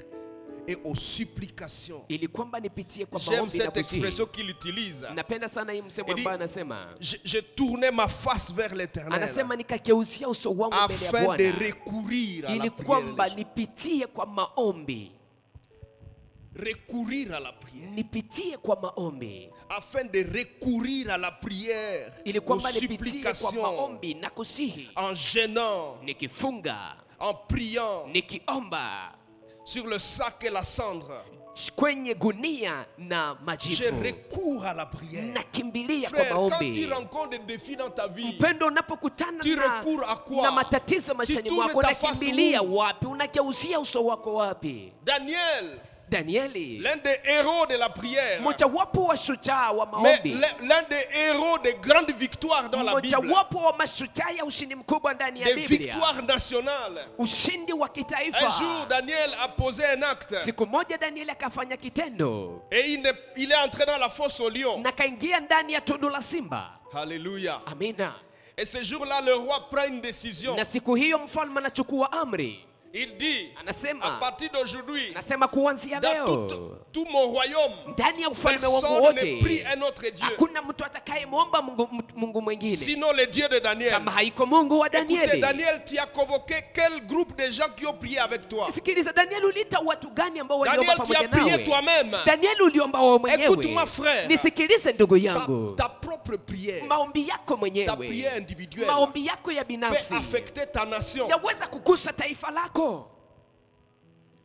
et aux supplications. ili kwamba nipitie kwa J'aime maombi na cette kutii. expression qu'il utilise. Napenda sana hii msemo Il dit, ambayo anasema, J'ai tourné ma face vers l'éternel anasema nikageuzia uso wangu mbele ya afin de Bwana recourir à ili la kwamba prière. nipitie kwa maombi, Recourir à la prière. nipitie kwa maombi, Afin de recourir à la prière, ili aux kwamba nipitie kwa supplications, maombi na kusihi, en gênant, nikifunga, en priant nikiomba sur le sac et la cendre. kwenye gunia na Je majivu, recours à la prière. nakimbilia kwa Frère, quand maombi. tu rencontres des défis dans ta vie, Mpendo, unapokutana Tu recours à quoi? na matatizo maishani Tu mwako, tournes ta face unakimbilia où? wapi? Unageuzia uso wako wapi? Daniel, Danieli, l'un des héros de la prière, mojawapo wa shujaa wa mais maombi, l'un des héros des grandes victoires dans la Bible, mojawapo wa mashujaa ya ushindi mkubwa ndani ya des Biblia, victoires nationales. ushindi wa Un kitaifa. jour, Daniel a posé un acte Siku moja Danieli akafanya kitendo et il est entré dans la fosse au lion. na kaingia ndani ya tundu la simba. Alléluia. Amina. Et ce jour-là, le roi prend une décision. Na siku hiyo mfalme anachukua amri, Il dit, à anasema partir d'aujourd'hui, anasema kuanzia dans leo tout mon royaume, ndani ya ufalme wangu personne ne prie wote un autre Dieu, hakuna mtu atakayemwomba Mungu mwingine sinon le Dieu de Daniel. kama haiko Mungu wa Écoutez, Danieli. Daniel, tu as convoqué quel groupe de gens qui ont prié avec toi? Sikiliza, Danieli, uliita watu gani ambao waliomba Daniel, tu as pamoja prié nawe? toi-même. Danieli, uliomba wewe mwenyewe. Écoute-moi, frère. Nisikilize ndugu Ta, yangu, ta propre prière, maombi yako ta mwenyewe, prière individuelle maombi yako ya peut binafsi affecter ta nation. yaweza kugusa taifa lako,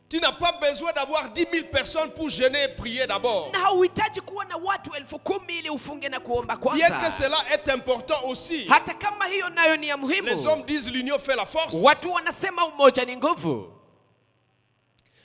Tu n'as pas besoin d'avoir 10 000 personnes pour jeûner et prier d'abord. na hauhitaji kuwa na watu 10,000 ili ufunge na kuomba Bien que kwanza. cela est important aussi. Hata kama hiyo nayo ni ya Les muhimu. hommes disent l'union fait la force. Watu wanasema umoja ni nguvu,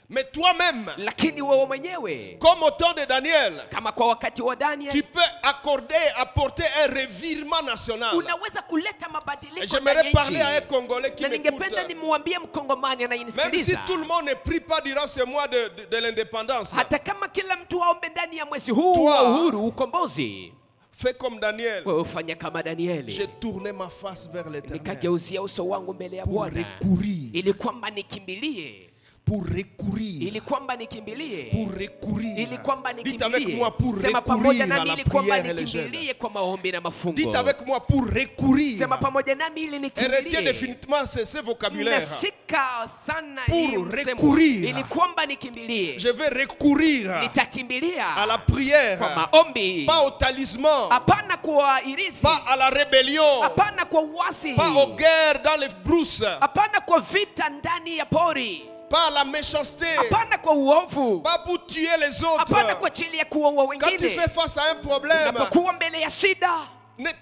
Mais toi-même, lakini wewe mwenyewe comme au temps de Daniel, kama kwa wakati wa tu Daniel peux apporter un revirement national. unaweza kuleta Et mabadiliko ndani j'aimerais ya parler à un nchi. Congolais qui Na m'écoute. ningependa nimwambie mkongomani Même si anayenisikiliza, tout le monde ne prie pas durant ce mois de l'indépendance, hata kama kila mtu aombe ndani ya mwezi huu Toi, wa uhuru, ukombozi, fais comme Daniel. wewe ufanya kama J'ai Danieli, tourné ma face vers l'éternel nikageuzia uso wangu mbele ya pour Bwana recourir ili kwamba nikimbilie pour recourir. ili kwamba nikimbilie, Pour recourir. ili kwamba Dites avec nikimbilie. moi, pour Sema pamoja recourir à nami la ili kwamba prière et le jeûne. nikimbilie kwa maombi na mafungo. Dites avec moi, pour recourir. Sema pamoja nami ili Et retiens nikimbilie. définitivement ce vocabulaire. Nashika sana Pour hii msemo, recourir. ili kwamba nikimbilie. Je vais recourir Nitakimbilia à la prière. kwa maombi, Pas au talisman. hapana kwa irizi, Pas à la rébellion. hapana kwa uasi, Pas aux guerres dans les brousses. hapana kwa vita ndani ya pori, Pas à la méchanceté. hapana kwa uovu, Pas pour tuer les autres. hapana kwa ajili ya kuwaua Quand tu wengine. fais face à un problème, Unapokuwa mbele ya shida,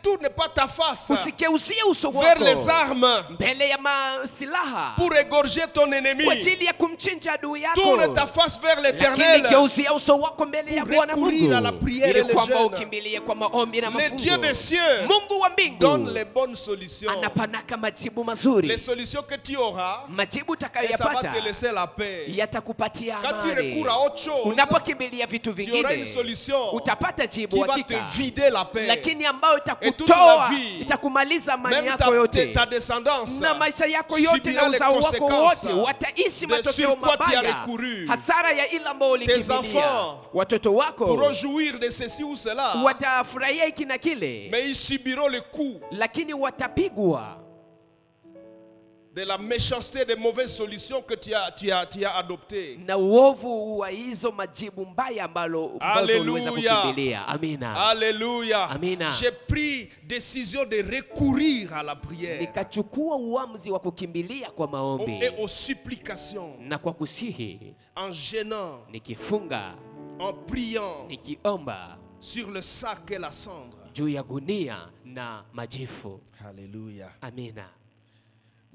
tout n'est pas ta face. usigeuzie uso Vers les wako armes. mbele ya silaha Pour égorger ton ennemi. kwa ajili ya kumchinja adui Tourne yako, ta face vers lakini l'éternel. geuzia uso wako mbele ya Pour Bwana recourir Mungu, à la prière ili et le kwamba jeûne. ukimbilie kwa maombi na Le Dieu mafungo. des cieux Mungu wa donne mbingu les bonnes solutions. anapanaka majibu Les mazuri. solutions que tu auras, Majibu et ça va utakayoyapata te laisser la paix. yatakupatia Quand tu amani. recours à autre chose, Unapokimbilia vitu tu auras une vingine solution utapata jibu qui va hakika, te vider la paix. lakini ambayo toute la itakutoa, vie, itakumaliza amani Même yako yote, ta descendance na maisha yako yote subira na les uzao wako conséquences wote wataishi de matokeo sur quoi tu as mabaya, recouru. hasara ya ile ambayo ulikimbilia. enfants Watoto wako pourront jouir de ceci ou cela, watafurahia hiki na kile, mais ils subiront le coup lakini watapigwa de la méchanceté des mauvaises solutions que tu as adoptées. na uovu wa hizo majibu mbaya ambazo uliweza Alléluia. kukimbilia. Amina. Alléluia. Amina. J'ai pris décision de recourir à la prière Nikachukua uamuzi wa kukimbilia kwa maombi et aux supplications, na kwa kusihi, en gênant, nikifunga, en priant nikiomba sur le sac et la cendre. juu ya gunia na majifu. Alléluia. Amina.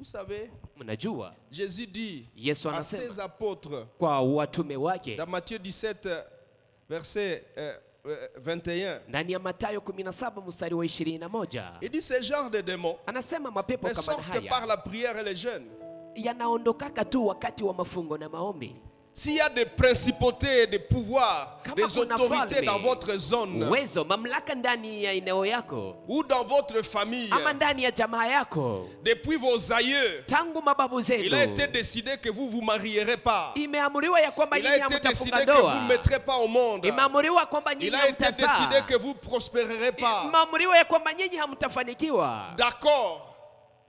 Vous savez, Mnajua Jésus dit Yesu à anasema ses apôtres kwa watume wake dans Matthieu 17, verset 21, ndani ya Mathayo 17 mstari wa 21, il dit ce genre de démons anasema mapepo ne kama sortent que par haya la prière et le jeûne. yanaondokaka tu wakati wa mafungo na maombi. S'il y a des principautés, des pouvoirs, Kama des kuna autorités falme, dans votre zone uwezo, mamlaka ndani ya eneo yako ou dans votre famille, ama ndani ya jamaa yako, depuis vos aïeux, tangu mababu il a été zenu, décidé que vous vous marierez pas. imeamuriwa ya kwamba Il a nyinyi été décidé hamtafunga que vous ndoa. ne mettrez pas au monde. Imeamuriwa kwamba nyinyi Il a été décidé hamtazaa. que vous prospérerez pas. Imeamuriwa ya kwamba nyinyi hamtafanikiwa. D'accord,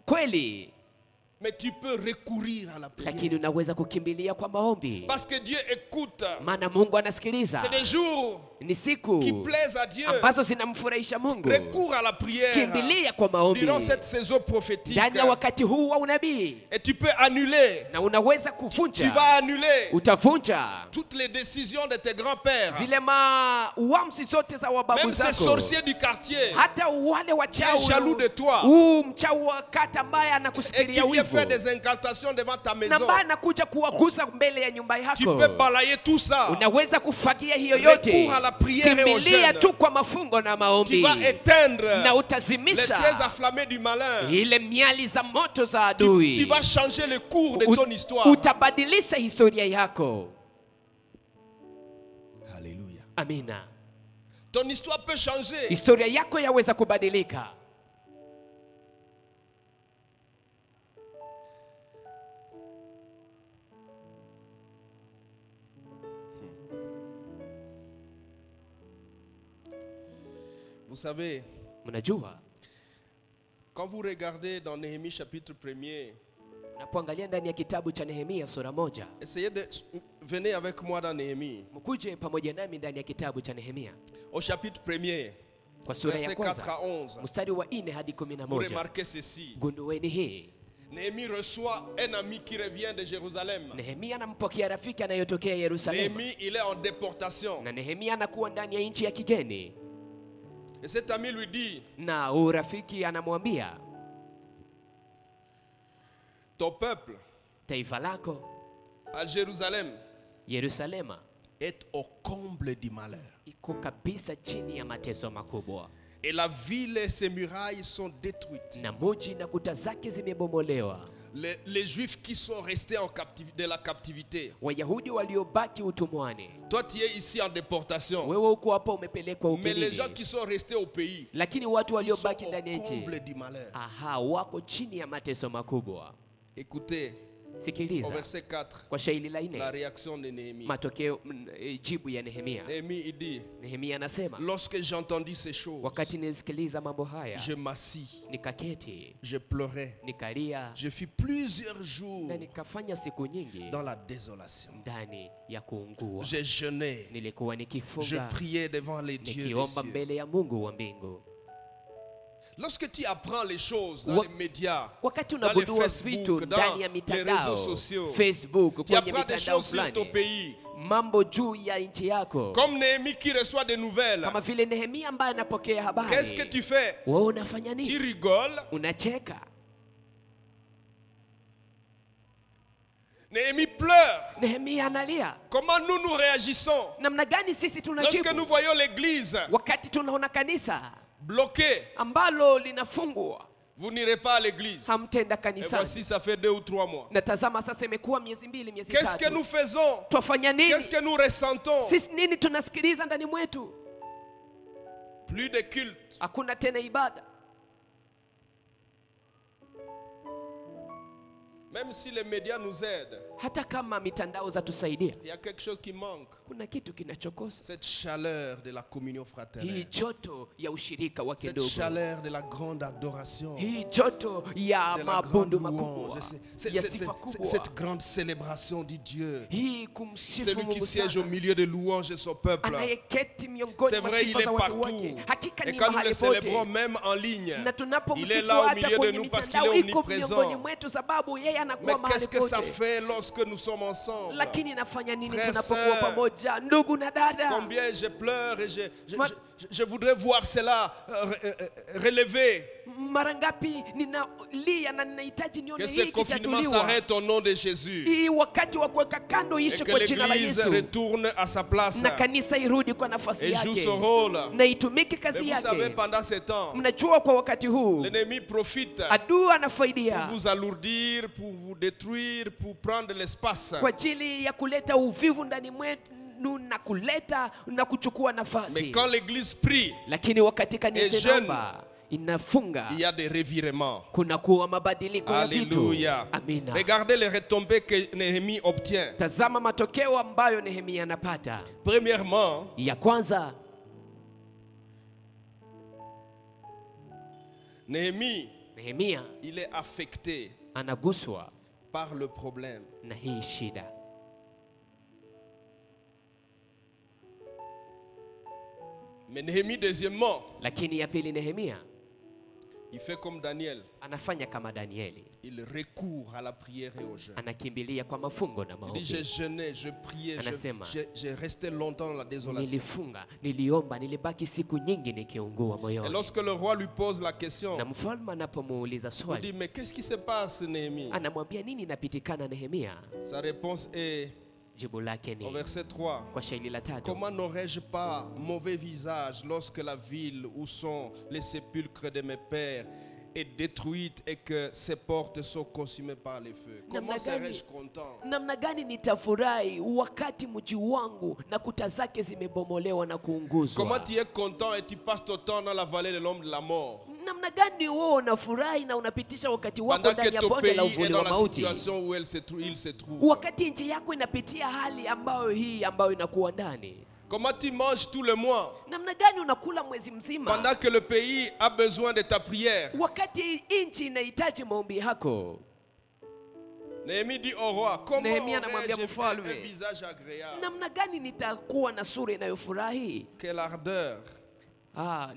Kweli, mais tu peux recourir à la prière. lakini unaweza kukimbilia kwa maombi, Parce que Dieu écoute. maana Mungu anasikiliza. C'est des jours Ni siku qui plaisent à Dieu. ambazo zinamfurahisha Mungu. Recours à la prière Kimbilia kwa maombi durant cette saison prophétique. ndani ya wakati huu wa unabii, Et tu peux annuler, na unaweza tu kuvunja, vas annuler utavunja toutes les décisions de tes grands-pères. zile uamuzi zote za wababu Même ces zako, sorciers du quartier hata wale qui est jaloux de toi, mchawi wa kata ambaye et qui anakusikilia vient wivu faire des incantations devant ta na maison. ambaye anakuja kuwagusa mbele ya nyumba Tu yako, peux balayer tout ça. unaweza kufagia hiyo yote. Recours à la prière et au Kimbilia jeûne. tu kwa mafungo na Tu maombi, vas éteindre na les utazimisha traits afflammés du malin. ile miali za moto za Tu adui. vas changer le cours de ton histoire. Utabadilisha historia yako. Alléluia. Amina. Ton histoire peut changer. Historia yako yaweza kubadilika. Vous savez, Mnajua, quand vous regardez dans Néhémie chapitre 1er, unapoangalia ndani ya kitabu cha Nehemia sura 1, essayez de venez avec moi dans Néhémie mkuje pamoja nami ndani ya kitabu cha Nehemia au chapitre 1er, kwa sura ya verset 4 kwanza à 11. mstari wa 4 hadi Vous 11. remarquez ceci. Gundueni hii, Néhémie reçoit un ami qui revient de Jérusalem. Nehemia anampokea rafiki anayotokea Yerusalemu, Néhémie, il est en déportation. na Nehemia anakuwa ndani ya nchi ya kigeni, Et cet ami lui dit, na huyu rafiki anamwambia, ton peuple taifa lako à Jérusalem Yerusalema est au comble du malheur. iko kabisa chini ya mateso makubwa, Et la ville et ses murailles sont détruites. na muji na kuta zake zimebomolewa. Les Juifs qui sont restés de la captivité. Wayahudi waliobaki utumwani, Toi, tu es ici en déportation. wewe uko hapa umepelekwa Mais les gens ugenini, qui sont restés au pays, lakini watu ils sont waliobaki au ndani ya nchi, comble du malheur. aha, wako chini ya mateso makubwa. Écoutez, Au Sikiliza verset 4, kwa shairi la la 4 réaction de Néhémie. matokeo jibu ya Nehemia. Néhémie, il dit, Nehemia anasema, lorsque j'entendis ces choses, wakati nilisikiliza mambo haya je m'assis, nikaketi, je pleurais, nikalia je fus plusieurs jours na nikafanya siku nyingi dans la désolation. ndani ya kuungua. J'ai jeûné, Nilikuwa je nikifunga, priais devant les dieux des nikiomba cieux. mbele ya Mungu wa mbingu. Lorsque tu apprends les choses dans Wa- les médias, Wakati dans les unagundua Facebook, vitu dans ndani ya les mitandao, réseaux sociaux, Facebook, tu kwenye apprends des mitandao choses sur ton fulani, pays. mambo juu ya nchi yako, Comme Néhémie qui reçoit des nouvelles. kama vile Nehemia ambaye anapokea habari. Qu'est-ce que tu fais? Wewe unafanya Tu nini? rigoles. Unacheka. Néhémie pleure. Nehemia analia. Comment nous réagissons Namna gani sisi lorsque nous tunajibu voyons l'église wakati tunaona kanisa bloquée? ambalo linafungwa? Vous n'irez pas à l'église. Hamtenda Et kanisani. voici, ça fait 2 ou 3 mois. Na tazama sasa imekuwa miezi 2, miezi Qu'est-ce que 3. nous faisons? Twafanya nini? Qu'est-ce que nous ressentons? Sisi nini tunasikiliza ndani mwetu? Plus de culte. Hakuna tena ibada. Même si les médias nous aident, Hata kama mitandao zatusaidia, il y a quelque chose qui manque. kuna kitu kinachokosa. Cette chaleur de la communion Hii fraternelle. joto ya ushirika wa Cette kidogo. chaleur de la grande adoration. Hii joto ya De la grande mabudu louange. makubwa. C'est- Ya c'est- sifa c'est- kubwa. Cette grande célébration du Dieu. Hii kumsifu Celui qui Mungu siège au sana. milieu de louanges de son peuple. Anayeketi miongoni C'est mwa vrai, il sifa est za watu partout. wake. Hakika Et ni quand nous le mahali célébrons pote. même en ligne, Na il est tunapomsifu là au hata milieu de kwenye nous parce qu'il mitandao est iko omniprésent. miongoni mwetu, sababu yeye Mais anakuwa mahali qu'est-ce que ça pote. fait lorsque nous sommes ensemble? Lakini nafanya nini Frères, tunapokuwa sœurs, pamoja? Ndugu na dada, Combien je pleure et Ma- je voudrais voir cela relevé. mara ngapi ninalia na ninahitaji nione Que ce hii confinement kitatuliwa. s'arrête au nom de Jésus. Hii wakati wa kuweka kando Et ishe que kwa jina la l'église Yesu, retourne à sa place na kanisa irudi kwa nafasi et joue yake son rôle. na itumike Mais kazi vous savez, yake. pendant ce temps, Mnajua kwa wakati huu l'ennemi profite adui anafaidia pour vous alourdir, pour vous détruire, pour prendre l'espace. kwa ajili ya kuleta uvivu ndani mwetu na kuleta na kuchukua Mais nafasi. quand l'église prie, Lakini wakati kanisa Et jeune, inaomba, inafunga, il y a des revirements. kuna kuwa mabadiliko ya vitu. Alléluia. Amina. Regardez les retombées que Néhémie obtient. Tazama matokeo ambayo Nehemia anapata. Premièrement, Ya kwanza, Néhémie, Nehemia il est affecté anaguswa par le problème. na hii shida. Mais Néhémie, deuxièmement, Lakini ya pili, Nehemia il fait comme Daniel. anafanya kama Danieli, Il recourt à la prière et au jeûne. anakimbilia kwa mafungo na Il dit, j'ai maombi. jeûné, je priais, Anasema, j'ai resté longtemps dans la désolation. Nilifunga, niliomba, nilibaki siku nyingi nikiungua Et moyoni. lorsque le roi lui pose la question, Na mfalme anapomuuliza il dit, swali, mais qu'est-ce qui se passe, Néhémie? anamwambia nini inapitikana Nehemia? Sa réponse est Jibu lake ni au verset 3. kwa shairi la 3, Comment n'aurais-je pas mauvais visage lorsque la ville où sont les sépulcres de mes pères est détruite et que ses portes sont consumées par les feux? Comment Namna gani- serais-je content? namna gani nitafurahi wakati mji wangu na kuta zake zimebomolewa na kuunguzwa? Comment tu es content et tu passes ton temps dans la vallée de l'ombre de la mort? Namna gani wewe unafurahi na unapitisha wakati wako Pendant que ndani ya ton bonde la pays est uvuli dans wa la mauti, situation où il se trouve. wakati nchi yako inapitia hali ambayo hii ambayo inakuwa ndani? Comment tu manges tout le mois Namna gani unakula mwezi mzima pendant que le pays a besoin de ta prière? wakati nchi inahitaji maombi yako? Néhémie dit au roi, comment Nehemia anamwambia aurais-je mfalme, un visage agréable? namna gani nitakuwa na sura inayofurahi? Quelle ardeur!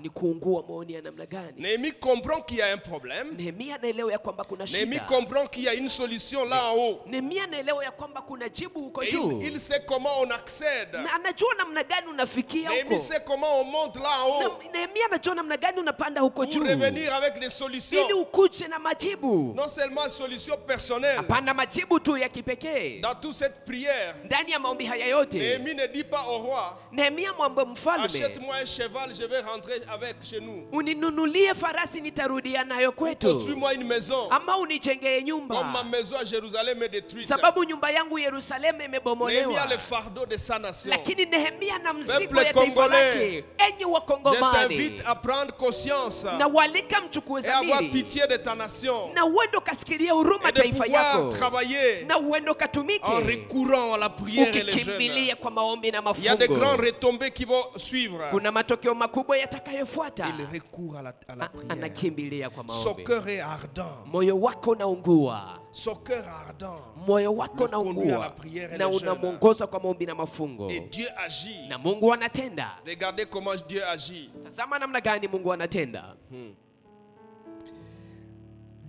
Ni kuungua maoni ya namna gani? Néhémie comprend qu'il y a un problème. Nehemia anaelewa ya kwamba kuna Néhémie shida. comprend qu'il y a une solution là en haut. Nehemia anaelewa ya kwamba kuna jibu huko Et juu. il sait comment on accède. Na anajua namna gani unafikia Néhémie huko. sait comment on monte là en haut Nehemia anajua namna gani unapanda huko pour juu revenir avec des solutions. ili ukuje na majibu. Non seulement solutions personnelles. Hapana, majibu tu ya kipekee. Dans toute cette prière, Ndani ya maombi haya yote, Néhémie ne dit pas au roi, Nehemia mwombe mfalme, achète-moi un cheval, je vais rentrer avec chez nous. uninunulie farasi nitarudia nayo kwetu, Construis-moi une maison. ama unijengee Comme ma nyumba, maison à Jérusalem est détruite. sababu nyumba yangu Yerusalemu Néhémie a imebomolewa. le fardeau de sa nation. Lakini Nehemia na mzigo Peuple ya taifa congolais, lake. Enyi Je Wakongomani, t'invite à prendre conscience na walika mchukue et avoir zamiri pitié de ta nation na uende ukasikilie huruma et de taifa pouvoir yako, travailler na uende en ukatumike recourant à la prière et les jeûnes. ukikimbilia kwa maombi na Il y a des grandes mafungo. retombées qui vont suivre. Kuna matokeo makubwa yatakayofuata. Il recourt à la prière. Anakimbilia kwa Son maombi. cœur est ardent. Moyo wako unaungua, Son cœur ardent. moyo wako Le conduit à la unaungua prière et na les jeûnes. unamwongoza kwa maombi na mafungo, Et Dieu agit. na Mungu anatenda. Regardez comment Dieu agit. Tazama namna gani Mungu anatenda.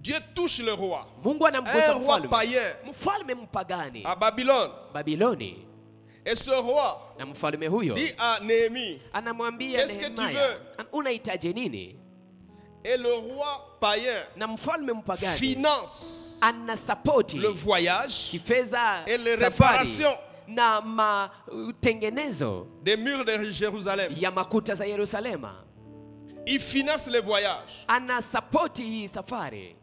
Dieu touche le roi. Mungu anamgusa Un roi mfalme, païen mfalme mpagani à Babylone. Babiloni, Et ce roi na mfalme huyo dit à Néhémie, anamwambia Qu'est-ce que tu Nehemia, unahitaji nini? et le roi païen Na mfalme mpagani finance anasapoti le voyage kifedha et les safari réparations na matengenezo des murs de Jérusalem. ya makuta za Yerusalema. Il finance les voyages. Anasapoti hii safari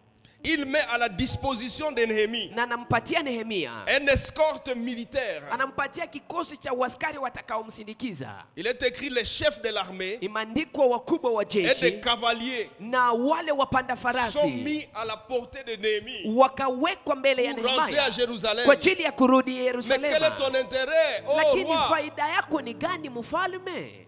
Il met à la disposition de Néhémie na anampatia Nehemia, un escorte militaire. anampatia kikosi cha waskari watakaomsindikiza. Il est écrit les chefs de l'armée Imeandikwa wakubwa wa et des jeshi cavaliers na wale wapanda sont farasi mis à la portée de Néhémie wakawekwa mbele ya pour rentrer à Nehemia Jérusalem. kwa ajili ya kurudi Mais quel Yerusalema. est ton intérêt, oh Lakini roi? faida yako ni gani mfalme?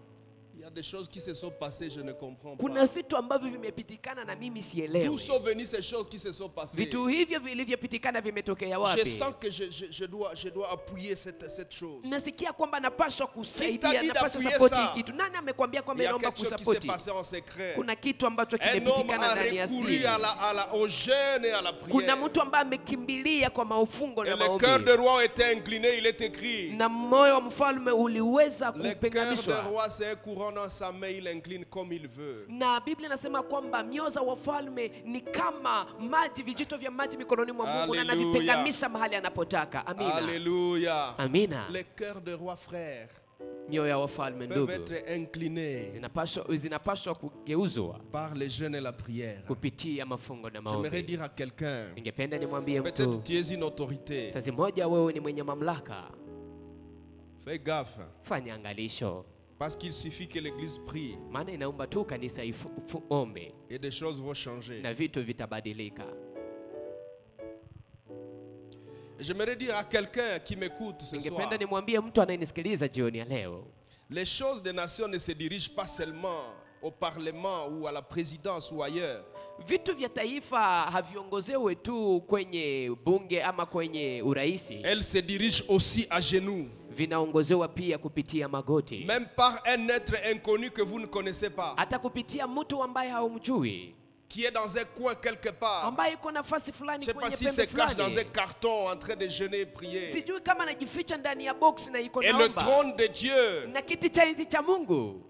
Il y a des choses qui se sont passées, je ne comprends Kuna pas. vitu ambavyo vimepitikana na mimi D'où sielewi. sont venues ces choses qui se sont passées? Vitu hivyo vilivyopitikana vimetokea Je wapi? sens que je dois appuyer cette chose. Nasikia kwamba napaswa Qui t'a kusaidia, dit napaswa d'appuyer sapoti ça? hii kitu. Nani amekwambia Il kwamba y a inaomba quelque chose qui s'est kusapoti? passé en secret. Kuna kitu ambacho Un homme kimepitikana a ndani ya recouru siri. au jeûne et à la Kuna prière. mtu ambaye amekimbilia kwa mafungo Et na le maombi, cœur de roi était incliné, il est écrit. na moyo wa mfalme uliweza Le cœur de kupengamishwa. roi, c'est un courant dans sa main, il incline comme il veut. Na Biblia inasema kwamba mioyo za wafalme ni kama maji, vijito vya maji mikononi mwa Mungu, na Hallelujah. anavipengamisha mahali anapotaka. Amina, Alléluia. amina. Les cœurs de roi, frères, Mioyo ya wafalme peuvent ndugu être inclinés zinapaswa kugeuzwa par les jeûnes et la prière. kupitia mafungo na J'aimerais maombi. dire à quelqu'un, Ningependa nimwambie peut-être mtu, tu es une autorité. sasa moja, wewe ni mwenye mamlaka, Fais gaffe, fanya angalisho, parce qu'il suffit que l'église prie maana inaomba tu kanisa ombe et des choses vont changer. na vitu vitabadilika. J'aimerais dire à quelqu'un qui m'écoute ce soir, Ningependa nimwambie mtu anayenisikiliza jioni ya leo, les choses des nations ne se dirigent pas seulement au parlement ou à la présidence ou ailleurs. vitu vya taifa haviongozewe tu kwenye bunge ama kwenye uraisi, Elles se dirigent aussi à genoux, vinaongozewa pia kupitia magoti, même par un être inconnu que vous ne connaissez pas, hata kupitia mtu ambaye haumjui, qui est dans un coin quelque part. ambaye yuko nafasi Je fulani ne sais pas kwenye s'il se pembe cache dans un fulani. carton en train de jeûner et prier. Sijui kama anajificha ndani ya box na iko Et le naomba, trône de Dieu na kiti cha enzi cha Mungu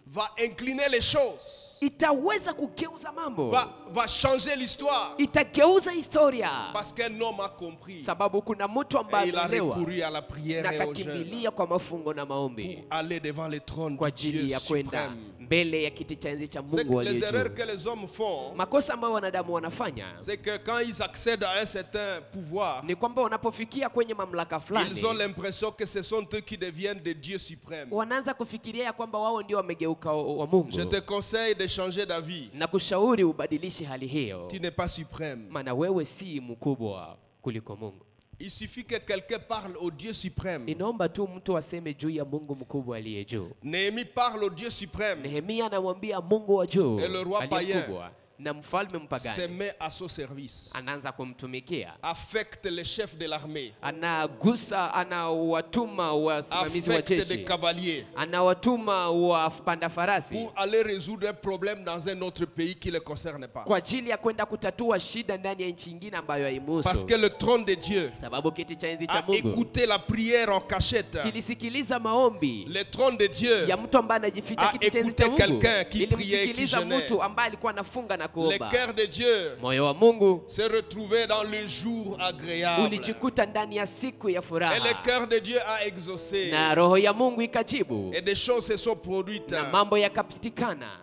va incliner les choses, itaweza kugeuza mambo, va changer l'histoire. itageuza historia, Parce qu'un homme a compris. sababu kuna mtu Et ambaye il a ameelewa recouru à la prière na et au jeûne kakimbilia kwa mafungo na pour maombi aller devant le trône kwa de ajili Dieu ya kwenda suprême. mbele ya kiti cha enzi cha C'est Mungu que les aliye erreurs juu. que les hommes font, Makosa ambayo wanadamu wanafanya c'est que quand ils accèdent à un certain pouvoir, ni kwamba wanapofikia kwenye mamlaka ils ont fulani l'impression que ce sont eux qui deviennent des dieux suprêmes. wanaanza kufikiria ya kwamba wao ndio wamegeuka wa Je Mungu, te conseille de changer d'avis. na kushauri ubadilishe hali hiyo, Tu n'es pas suprême. maana wewe si mkubwa kuliko Mungu. Il suffit que quelqu'un parle au Dieu suprême. Inaomba tu mtu aseme juu ya Mungu mkubwa aliye juu. Néhémie parle au Dieu suprême, Nehemia anamwambia Mungu wa juu Et le roi aliye païen mkubwa, na mfalme se mpagani met à son service, anaanza kumtumikia, affecte les chefs de l'armée, anagusa, anawatuma wasimamizi wa affecte des jeshi, cavaliers anawatuma wapanda farasi pour aller résoudre un problème dans un autre pays qui ne le concerne pas. kwa ajili ya kwenda kutatua shida ndani ya nchi nyingine ambayo haimuhusu, Parce que le trône de Dieu sababu kiti cha enzi cha a Mungu écouté la prière en cachette. kilisikiliza maombi Le trône de Dieu ya mtu ambaye anajificha a kiti cha enzi cha écouté Mungu, quelqu'un qui priait et qui ilimsikiliza jeûnait. mtu ambaye alikuwa anafunga na kuomba. cœur de Dieu Moyo wa Mungu se retrouvait dans le jour agréable. ulijikuta ndani ya siku ya Et le furaha. cœur de Dieu a exaucé. Na roho ya Mungu ikajibu. Et des choses se sont produites. Na mambo yakapitikana.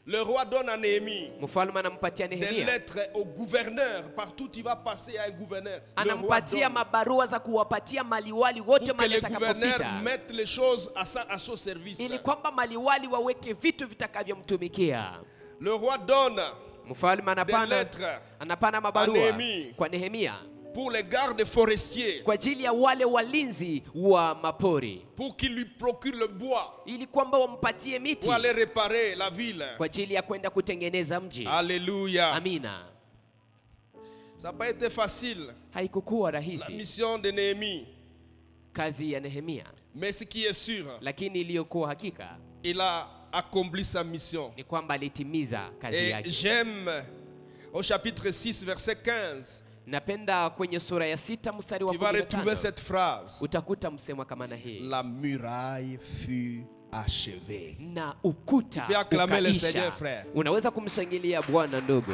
Le roi donne à Néhémie Mfalme anampatia des Nehemia. lettres au gouverneur. Partout il va passer à un gouverneur. Le roi Anampatia donne mabarua za kuwapatia maliwali wote pour que mahali le gouverneur atakapopita, mette les choses à son service. ili kwamba maliwali waweke vitu vitakavyomtumikia. Le roi donne Mfalme des lettres anapana mabarua Nehemia. kwa Nehemia pour les gardes forestiers, kwa ajili ya wale walinzi wa mapori, pour qu'ils lui procurent le bois ili kwamba wampatie miti pour aller réparer la ville. kwa ajili ya kwenda kutengeneza mji. Alléluia. Amina. Ça n'a pas été facile, Haikukuwa la rahisi mission de Néhémie. kazi ya Nehemia, Mais ce qui est sûr, lakini iliyokuwa hakika il a accompli sa mission. ni kwamba alitimiza kazi Et yake. j'aime au chapitre 6, verset 15, Napenda kwenye sura ya 6 mstari wa tu vas retrouver 15 cette phrase. utakuta msemo kama na hii, La muraille fut achevée. na ukuta Tu peux acclamer le ukaisha. Seigneur, frère. Unaweza kumshangilia Bwana ndugu.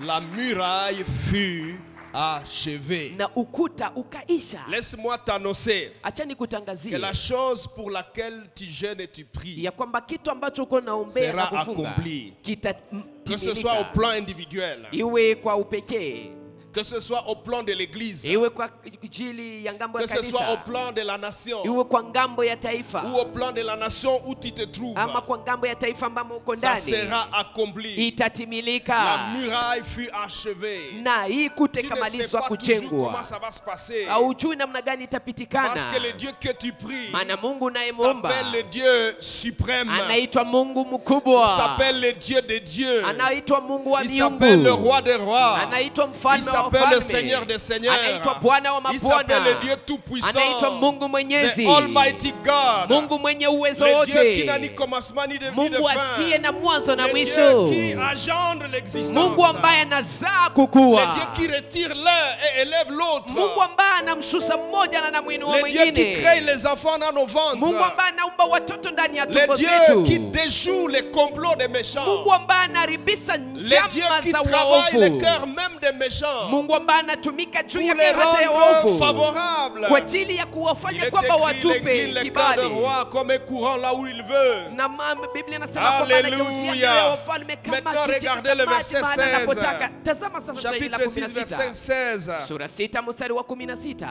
La muraille fut achevée. Na ukuta ukaisha. Laisse-moi t'annoncer Acha que nikutangazie la chose pour laquelle tu jeûnes et tu pries, ya kwamba kitu ambacho uko naombea na sera kufunga accompli. que ce soit au kitatimilika, plan individuel, iwe kwa upekee, que ce soit au plan de l'église, iwe kwa ajili ya ngambo que ya ce soit au kanisa, plan de la nation, iwe kwa ngambo ya ou taifa, au plan de la nation où tu te trouves, ama kwa ngambo ya taifa ambamo uko ça ndani, sera accompli. La itatimilika. muraille fut achevée. Na hii kuta Tu ne sais ikamalizwa pas toujours kujengwa. comment ça va se passer. Haujui namna gani Parce itapitikana, que le Dieu que tu pries maana Mungu unayemwomba s'appelle le Dieu suprême. anaitwa Mungu mkubwa, S'appelle le Dieu de Dieu. anaitwa Mungu wa Il s'appelle le miungu, roi des rois. anaitwa Il mfalme wa s'appelle le Seigneur wafalme, des seigneurs. anaitwa Bwana wa Il s'appelle le Dieu mabwana, tout-puissant. anaitwa Mungu mwenyezi, The Almighty God. Mungu mwenye uwezo Le Dieu qui n'a wote, ni commencement ni de Mungu asiye fin. na mwanzo na Le mwisho, Dieu qui engendre l'existence. Mungu ambaye anazaa Le kukua, Dieu qui retire l'un et élève l'autre. Mungu ambaye anamshusha mmoja na anamwinua Le Dieu qui crée mwingine, les enfants dans nos Mungu ventres. ambaye anaumba watoto ndani ya Le tumbo Dieu qui zetu, déjoue les complots des méchants. Mungu ambaye anaharibisha Le Dieu njama qui za travaille le waovu, cœur même des méchants Mungu ambaye anatumika juu pour ya les mioyo hata ya rendre waovu favorables. kwa ajili ya Il kuwafanya est kwamba écrit, il watupe incline les cœurs de kibali. roi comme un courant là où il veut. Na Biblia inasema kwamba Alléluia. anageuzia mioyo ya wafalme kama Maintenant, kiti regardez cha le maji verset mahali 16. anapotaka. Tazama sasa shairi la Chapitre 6, verset 16, 16. sura 6 mstari wa 16.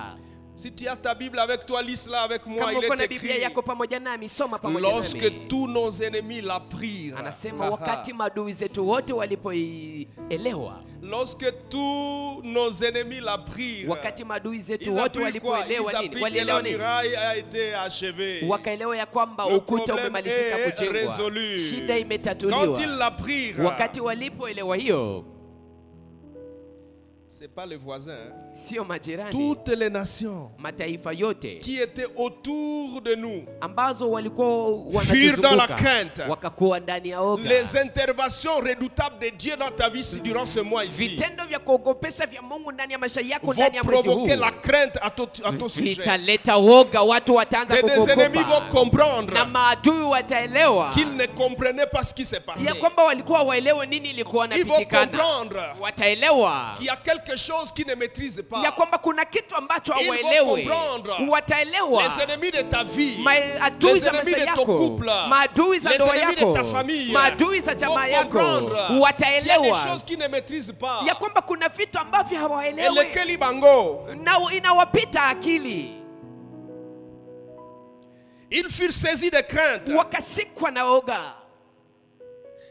Si tu as ta Bible avec toi, lis-la avec moi. Kama Il uko est na Biblia écrit, yako pamoja nami, soma pamoja lorsque nami. tous nos ennemis la prirent. Anasema wakati maadui zetu wote walipoielewa, Lorsque tous nos ennemis la prirent. wakati maadui zetu Ils wote apprirent quoi? Ils walipoelewa nini? apprirent que Walielewa la nini? muraille a été achevée. Wakaelewa ya kwamba Le ukuta problème umemalizika est kujengwa, résolu. shida Quand imetatuliwa. ils la prirent, Wakati walipoelewa hiyo, c'est pas les voisins, hein. sio majirani, Toutes les nations mataifa yote qui étaient autour de nous ambazo walikuwa furent dans la wanatuzunguka crainte. wakakuwa ndani ya oga. Les interventions redoutables de Dieu dans ta vie durant ce mois ici Vitendo vya kuogopesha vya Mungu ndani ya maisha yako vont ndani ya mwezi huu provoquer la crainte à ton sujet. vitaleta woga, watu wataanza Et des ennemis vont kukuogopa comprendre na maadui wataelewa qu'ils ne comprenaient pas ce qui s'est passé. ya kwamba walikuwa waelewe nini ilikuwa Ils vont napitikana. comprendre Wataelewa qu'il y a quelque chose qu'ils ne maîtrisent pas. ya kwamba kuna kitu ambacho Ils vont hawaelewi. comprendre. Wataelewa Les ennemis de ta vie, maadui les za ennemis maisha de ton yako, couple, maadui za les ndoa ennemis de yako, ta famille maadui za vont jamaa yako, comprendre qu'il y a des wataelewa choses qu'ils ne maîtrisent pas. ya kwamba kuna vitu ambavyo Et hawaelewi lesquels ils bango. na inawapita akili, Ils furent saisis de crainte wakashikwa na oga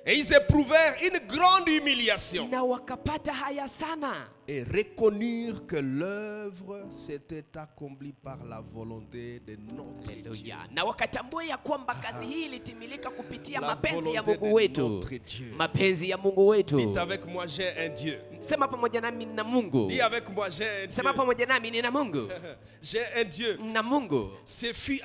et ils éprouvèrent une grande humiliation na wakapata haya sana, et reconnurent que l'œuvre s'était accomplie par la volonté de notre Dieu. Haleluya. Na wakatambua ya kwamba kazi hii ilitimilika kupitia La mapenzi ya volonté Mungu de wetu, notre Dieu. mapenzi ya Mungu wetu. Dites avec moi, j'ai un Dieu. Sema pamoja nami nina Mungu. Dis avec moi, j'ai un Sema Dieu. pamoja nami nina Mungu. J'ai un Dieu. Na Mungu, C'est fut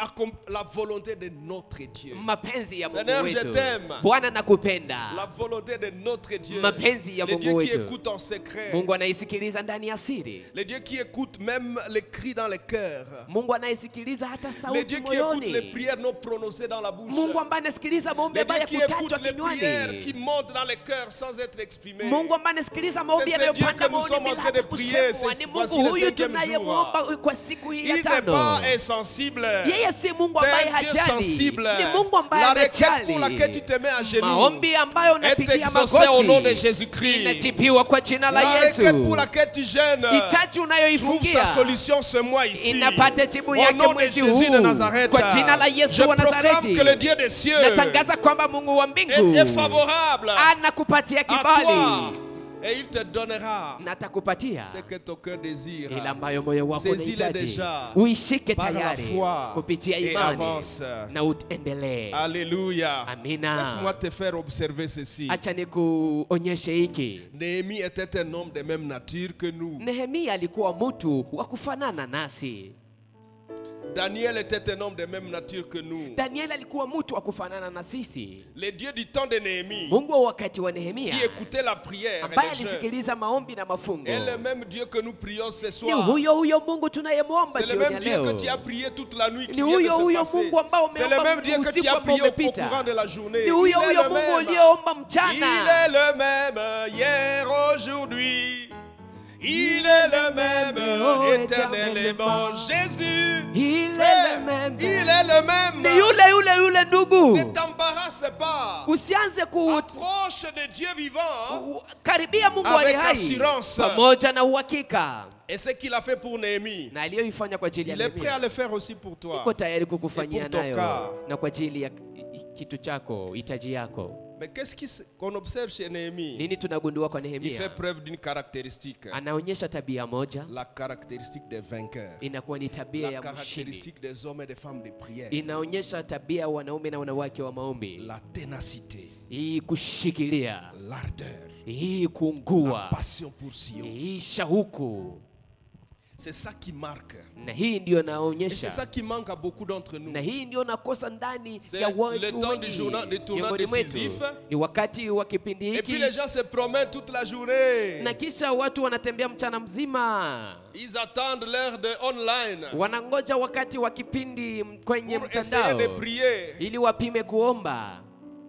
la volonté de notre Dieu. mapenzi ya Mungu Seigneur, je wetu. t'aime. Bwana nakupenda. La volonté de notre Dieu. Mapenzi ya Le Mungu Dieu qui wetu. écoute en secret. Mungu anaisikia anayesikiliza ndani ya siri. Le Dieu qui écoute même les cris dans les cœurs. Mungu anayesikiliza hata Le sauti Dieu qui écoute les moyoni. prières non prononcées dans la bouche. Mungu ambaye anasikiliza maombi Le Dieu ambayo qui kutajwa écoute les prières qui kinywani. montent dans les cœurs sans être exprimées. Mungu ambaye anasikiliza maombi C'est ce Dieu yanayopanda que nous maoni sommes en bila train de hata prier. kusemwa. Ni C'est- Mungu voici le huyu 5e tunayemwomba kwa siku hii ya Il n'est tano. pas insensible. Yeye si Mungu C'est ambaye un Dieu hajali. sensible. Ni Mungu ambaye La requête anajali. pour laquelle tu te mets à genoux Maombi ambayo est unapigia exaucée au nom de magoti Jésus-Christ. inajibiwa kwa jina la La Yesu. requête pour laquelle tu gênes Hitaji trouve unayoifungia sa solution ce mois ici. inapata jibu Au yake nom de mwezi Jésus de huu Nazareth, kwa jina la je Yesu wa proclame Nazareti. que le Dieu des cieux Natangaza kwamba Mungu wa mbingu est favorable anakupatia à kibali toi et il te donnera na atakupatia ce que ton cœur désire. ile ambayo moyo wako Saisis-le unahitaji. déjà Uishike par la tayari foi kupitia et imani avance. na uendelee. Alléluia. Amina. Laisse-moi te faire observer ceci. Acha nikuonyeshe hiki. Néhémie était un homme de même nature que nous. Nehemia alikuwa mtu wa kufanana nasi. Daniel était un homme de même nature que nous. Daniel alikuwa mtu wa kufanana na sisi. Le Dieu du temps de Néhémie, Mungu wa wakati wa Nehemia qui écoutait la prière ambaye et les jeûnes, alisikiliza maombi na mafungo est le même Dieu que nous prions ce ni soir. huyo Mungu tunayemwomba C'est le jioni même ya Dieu que leo. tu as prié toute la nuit qui Ni vient de huyo se passer. Mungu ambao C'est le umeomba même Dieu que usiku tu as ambao prié au umepita. courant de la journée. Ni Il huyo est le Mungu même. uliyeomba Il mchana. est le même hier, aujourd'hui. Il est le même éternellement. Jésus, Il est frère, le même. il est le même. Ni yule ndugu. Ne t'embarrasse pas. Usianze Approche de Dieu vivant kukaribia Mungu aliye avec hai assurance. pamoja na uhakika. Et ce qu'il a fait pour Néhémie, Na aliyoifanya kwa ajili ya il est prêt à Nehemia le faire aussi pour toi. iko tayari kukufanyia Et pour ton nayo cas. na kwa ajili ya kitu chako, hitaji yako. Mais qu'est-ce qu'on observe chez Néhémie? Nini tunagundua kwa Il fait Nehemia? preuve d'une caractéristique. Anaonyesha tabia moja, La caractéristique des vainqueurs. inakuwa ni tabia La ya mshindi. caractéristique des hommes et des femmes de prière. Inaonyesha tabia ya wanaume na wanawake wa maombi. La ténacité, Hii kushikilia, l'ardeur, hii la kuungua, passion pour Sion. hii shauku, C'est ça qui marque. na hii ndio Et c'est naonyesha, ça qui manque à beaucoup d'entre nous. na hii ndio nakosa ndani C'est ya le watu temps du wengi tournant miongoni mwetu. décisif. Ni wakati wa kipindi Et puis hiki, les gens se promènent toute la journée. na kisha watu wanatembea mchana mzima, Ils attendent l'heure de online wanangoja wakati wa kipindi kwenye pour essayer de mtandao prier. ili wapime kuomba.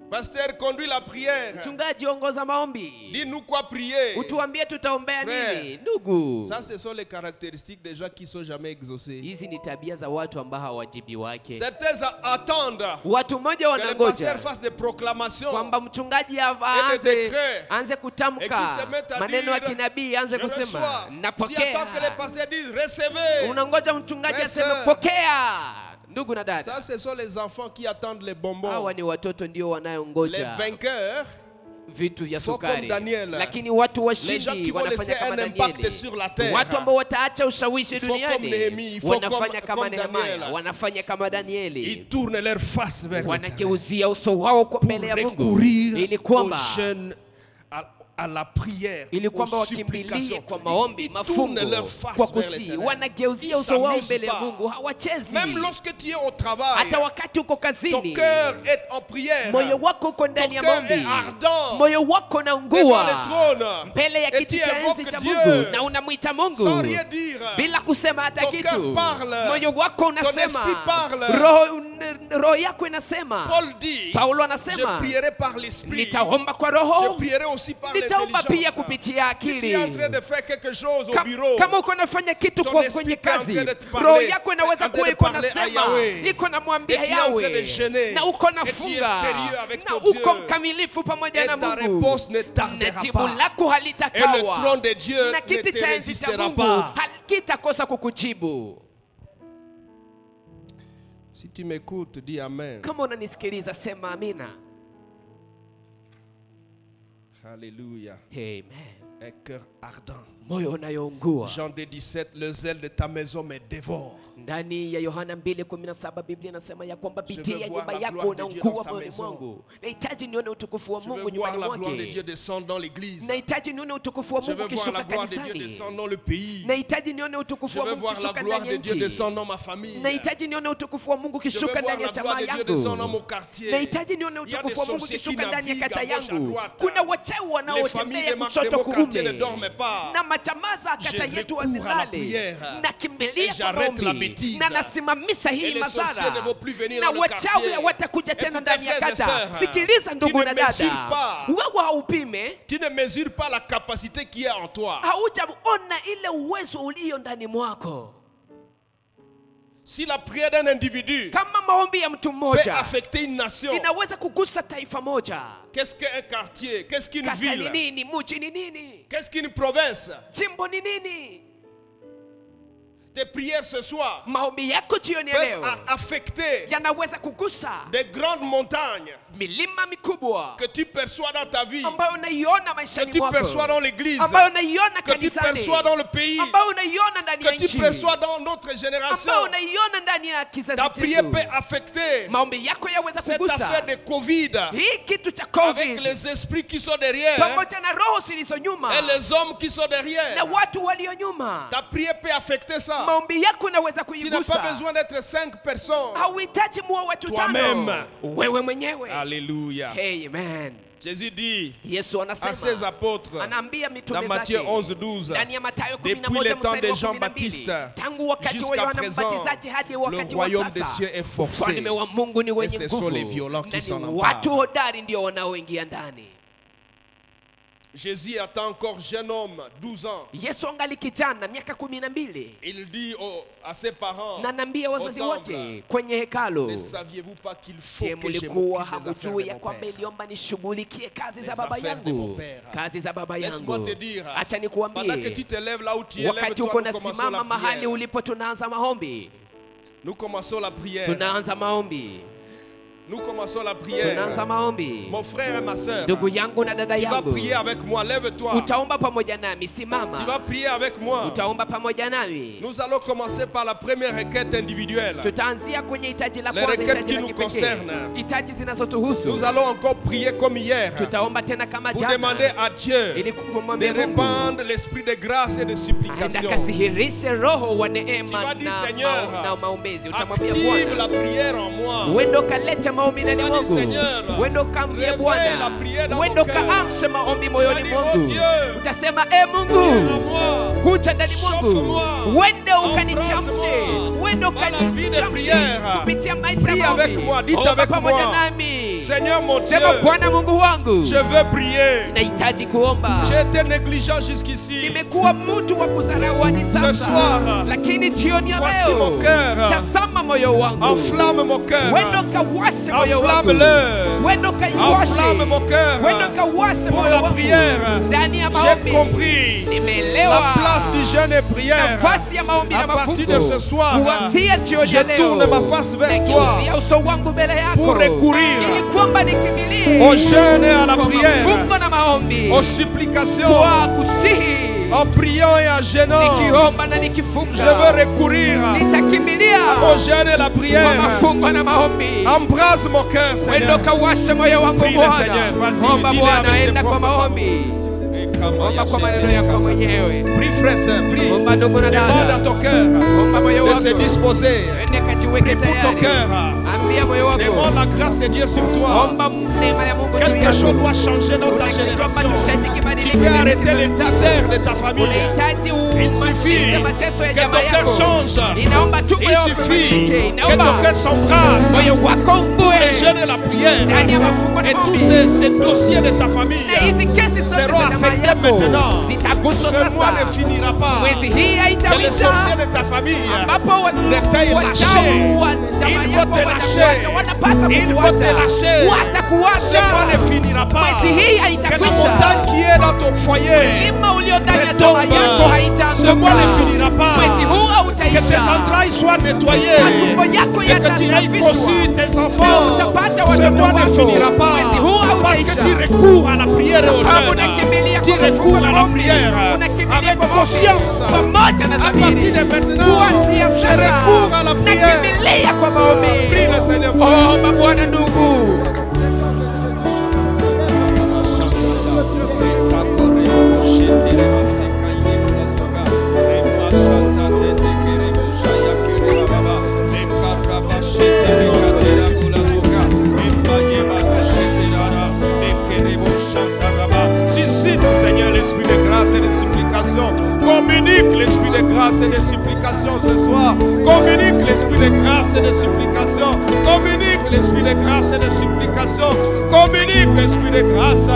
Pasteur, conduis la prière. Mchungaji, ongoza maombi, Dis-nous quoi prier. utuambie tutaombea Frère. nini. Ndugu, Ça, ce sont les caractéristiques des gens qui ne sont jamais exaucés. hizi ni tabia za watu ambao hawajibi wake. Certains attendent Watu mmoja que le wanangoja pasteur fasse des proclamations. kwamba mchungaji Et des décrets. aanze Et qui kutamka se mettent à maneno ya dire, kinabii, aanze Je kusema reçois. Tu napokea. attends que le pasteur dise recevez. Unangoja mchungaji Mes aseme sœurs. pokea. Ndugu na dada, Ça, ce sont les enfants qui attendent les bonbons. hawa ni watoto ndio Les wanayongoja vainqueurs, vitu vya Faut sukari, comme Daniel. lakini watu les gens washindi qui vont wanafanya laisser kama un impact Danieli. sur la terre. Watu ambao wataacha ushawishi Faut comme duniani Nehemie, faut wanafanya comme kama Nehemia, Daniel. wanafanya kama Danieli, Ils tournent leur face vers le wanageuzia uso wao kwa pour mbele ya Mungu recourir ili aux kwamba jeunes, à la prière, ili kwamba aux wakimbilie supplications. kwa maombi, Ils mafungo, tournent leur face kwa vers kusii, l'Éternel. wanageuzia Ils uso wao s'amusent mbele ya pas. Mungu, hawachezi. Même lorsque tu es au travail, Hata wakati uko ton kazini, cœur est en prière. moyo wako uko ndani ya Ton cœur maombi, est ardent moyo wako devant unaungua le trône. mbele ya Et kiti tu cha enzi invoques cha Dieu Mungu na unamwita Mungu sans rien dire. bila kusema hata Ton kitu. cœur parle. Moyo wako Ton unasema, esprit parle. roho yako inasema. Paul dit, Paulo je anasema, prierai par l'esprit. nitaomba kwa Je roho, prierai aussi par nitaomba pia l'intelligence. kupitia Si tu akili. es en train de faire quelque chose au bureau, Kama uko nafanya kitu ton kwa esprit kwenye peut en kazi, train de te parler, roho yako inaweza en train kuwa de iko parler à nasema, Yahweh. iko namwambia Et tu es en train de Yawe, jeûner. na uko Et tu es nafunga, sérieux avec na ton uko Dieu. mkamilifu pamoja et na ta Mungu, réponse ne na tardera jibu pas. lako Et le halitakawa, trône de Dieu na ne kiti te cha enzi cha résistera Mungu pas. hakitakosa kukujibu. Si tu m'écoutes, dis Amen. Kama unanisikiliza sema amina. Alléluia. Amen. Un cœur ardent. Moyo unayoungua. Jean 2,17, le zèle de ta maison me dévore. Ndani ya Yohana 2:17 Biblia inasema ya kwamba Je bidii veux ya voir nyumba la yako gloire de Dieu unaungua dans sa moyoni maison. mwangu. Nahitaji nione utukufu wa Je Mungu veux voir nyumbani la gloire de Dieu mwake. descendre dans l'église. Nahitaji nione utukufu wa Je Mungu veux voir la ukishuka gloire de Dieu kanisani. descendre dans le pays. Nahitaji nione Je utukufu wa veux Mungu voir la ukishuka gloire ndani de ya Dieu nchi. descendre dans ma famille. Nahitaji nione utukufu wa Mungu Je veux ukishuka voir ndani ya la gloire jamaa de Dieu descendre dans yangu. mon quartier. Nahitaji nione Il y a utukufu des wa Mungu sorciers qui ukishuka ndani ya naviguent kata à gauche, à yangu. droite. Kuna wachawi familles wanaotembea démocratiques kushoto kuume, quartier ne dorment pas. na majamaa za kata Je yetu recours à la wasilale, prière. nakimbilia Et kwa j'arrête la maombi bêtise. na nasimamisha Et hii les sorciers ne vont madhara, plus venir na dans le wachawi quartier. hawatakuja tena Écoutez, ndani ya frères et kata. sœurs, Sikiliza ndugu tu na ne mesures dada, pas. wewe haupime, Tu ne mesures pas la capacité qui est en toi. haujaona ile uwezo ulio ndani mwako. Si la prière d'un individu Kama maombi ya mtu peut mmoja affecter une nation, inaweza kugusa taifa moja, qu'est-ce qu'un quartier? Qu'est-ce qu'une kata ni ville? nini, mji ni nini, Qu'est-ce qu'une province? jimbo ni nini? Tes prières ce soir Maombi yako jioni ya peuvent leo affecter yanaweza kugusa des grandes montagnes milima mikubwa que tu perçois dans ta vie, ambayo unaiona que maishani tu perçois mwako, dans l'église, ambayo unaiona que tu kanisani, perçois dans le pays, ambayo unaiona ndani ya que tu nchi, perçois dans notre génération. ambayo unaiona ndani ya kizazi Ta prière chetu. peut affecter Maombi yako yaweza cette kugusa affaire de Covid hii kitu cha avec COVID les esprits qui sont derrière pamoja na roho zilizo nyuma et les hommes qui sont na derrière. watu walio nyuma. Ta prière peut affecter ça. Maombi yako unaweza Tu n'as pas kuigusa. besoin d'être 5 personnes. Hauhitaji muwe watu Toi-même. tano, wewe mwenyewe. Alléluia. Amen. Jésus dit Yesu à ses anasema, apôtres anaambia dans mitume Matthieu zake 11:12, ndani ya Mathayo depuis 11 le temps mstari de wa Jean-Baptiste 12, tangu wakati wa jusqu'à Yohana présent, Mbatizaji hadi le wakati wa royaume des sasa, cieux est forcé. ufalme wa Mungu ni wenye ce sont les nguvu, violents qui na s'en ni emparent. watu hodari ndio wanaoingia ndani. Jésus attend encore jeune homme, 12 ans. Yesu angali kijana miaka 12, Il dit à ses parents, na naambia wazazi au wake temple, kwenye hekalo, ne saviez-vous pas qu'il faut je que je mulikuwa m'occupe des affaires hamujui de ya mon kwamba père? iliomba nishughulikie kazi za Les baba affaires de mon yangu, père. kazi za baba Laisse-moi yangu. te dire, Acha pendant que tu nikuambie, te lèves là où tu es, wakati lève-toi, uko nous commençons nasimama la mahali prière. ulipo, tunaanza maombi, Nous commençons la prière. tunaanza maombi, Nous commençons la prière. tunaanza maombi. Mon frère et ma soeur, Ndugu yangu na dada tu vas yangu, prier avec moi. Lève-toi. utaomba pamoja nami, Tu simama, vas prier avec moi. utaomba pamoja nami. Nous allons commencer par la première requête individuelle. Tutaanzia kwenye hitaji la Les kwanza, requêtes hitaji qui la nous kipekee, concernent. hitaji zinazotuhusu. Nous allons encore prier comme hier Tutaomba tena kama pour jana demander à Dieu ili de kumwambia Mungu répandre l'esprit de grâce et de aenda supplication. kasihirishe roho wa neema Tu vas dire, na Seigneur, na maombezi. Utamwambia Active Bwana, la prière en moi. wendo kalete maombi ndani Tu vas dire, mwangu, Seigneur, wendo kaambie réveille Bwana, la prière dans wendo mon cœur. kaamshe maombi moyoni Tu vas dire, oh mwangu. Dieu, Utasema Viens Mungu, à moi. kuja ndani mwangu, Chauffe-moi. wende ukanichamshe, Embrasse-moi. wende Par la vie de ukanichamshe prière. kupitia maisha Prie ya avec maombi. moi, dites Omba avec pamoja moi. nami. Seigneur mon Dieu, Sema Bwana Mungu wangu, je veux prier. nahitaji kuomba. J'ai été négligent jusqu'ici. Nimekuwa mtu wa kudharau hadi sasa, soir, lakini jioni ya voici mon leo cœur. tazama moyo wangu, Enflamme mon cœur. wendo kawashe moyo wangu, Enflamme-le. wendo kaiwashe, Enflamme mon cœur. wendo kawashe Pour moyo la wangu prière, ndani ya j'ai maombi. compris Nimeelewa la place du jeûne et prière. nafasi ya maombi À na partir de mafungo. ce soir, Kuanzia jioni je ya leo tourne ma face vers toi nageuzia uso wangu mbele yako pour recourir ili kwamba nikimbilie au jeûne et à la kwa prière, mafungo na maombi, aux supplications, kwa kusihi, en priant et en jeûnant. nikiomba na Je nikifunga, veux recourir nitakimbilia au jeûne et la kwa prière. mafungo na maombi. Embrasse mon cœur, Wendo Seigneur. kawashe moyo wangu Prie le Bwana. Seigneur, vas-y, Omba dis-le Bwana, avec tes enda kwa propres maombi, omba kwa maneno yako mwenyewe. Prie, frère, sœur, prie. Omba ndugu na Demande à dada, ton cœur omba moyo de se wako, disposer. ende kajiweke Prie pour ton tayari, cœur. ambia moyo wako, Demande la grâce de Dieu sur toi. omba neema ya Mungu juu Quelque yako. chose doit changer dans ta Kuna kitu ambacho génération. sharti Tu kibadilike peux ndani ya arrêter les kizazi chako. misères de ta famille. Unahitaji Il suffit umalize mateso ya que jamaa ton cœur yako. change. Inaomba tu Il moyo wako suffit ubadilike. que ton Inaomba cœur s'embrasse. moyo wako Le umbue jeûne et la prière. ndani ya mafungo na Et tous maombi. ces dossiers de ta famille Na hizi kesi zote seront za jamaa affectés yako maintenant. zitaguswa Ce mois ne sasa. finira pas. Mwezi hii Que les haitaisha sorciers de ta famille ambapo t'aient lâché. wachawi wa jamaa Ils yako vont te watakuacha, lâcher. wanapaswa Ils vont kukuacha, te lâcher. Ce watakuacha. mois ne finira pas. Mwezi hii Que la haitakwisha. montagne qui est dans ton foyer Mlima ulio ndani ya ne jamaa tombe. yako Ce mois haitaanguka. ne finira pas. Mwezi huu Que tes hautaisha. entrailles soient nettoyées. Matumbo yako Et que tu ailles yatasafishwa. conçu tes enfants. Utapata Ce watoto mois ne wako. finira pas. Mwezi huu Parce que hautaisha. tu recours à la prière et au Sababu jeûne. unakimbilia Tu kwa recours à la maombi. prière Unakimbilia avec kwa maombi. conscience. Pamoja na À dhamiri. partir de maintenant, Kuanzia je sasa, recours à la prière. nakimbilia kwa maombi. Prie le Seigneur. Omba Bwana ndugu. Suscite, Seigneur, l'esprit de grâce grâce et de supplication. Communique l'esprit de grâce et de supplication ce soir. Communique l'esprit de grâce et de supplication. Communique l'esprit de grâce et de supplication. Communique l'esprit de grâce.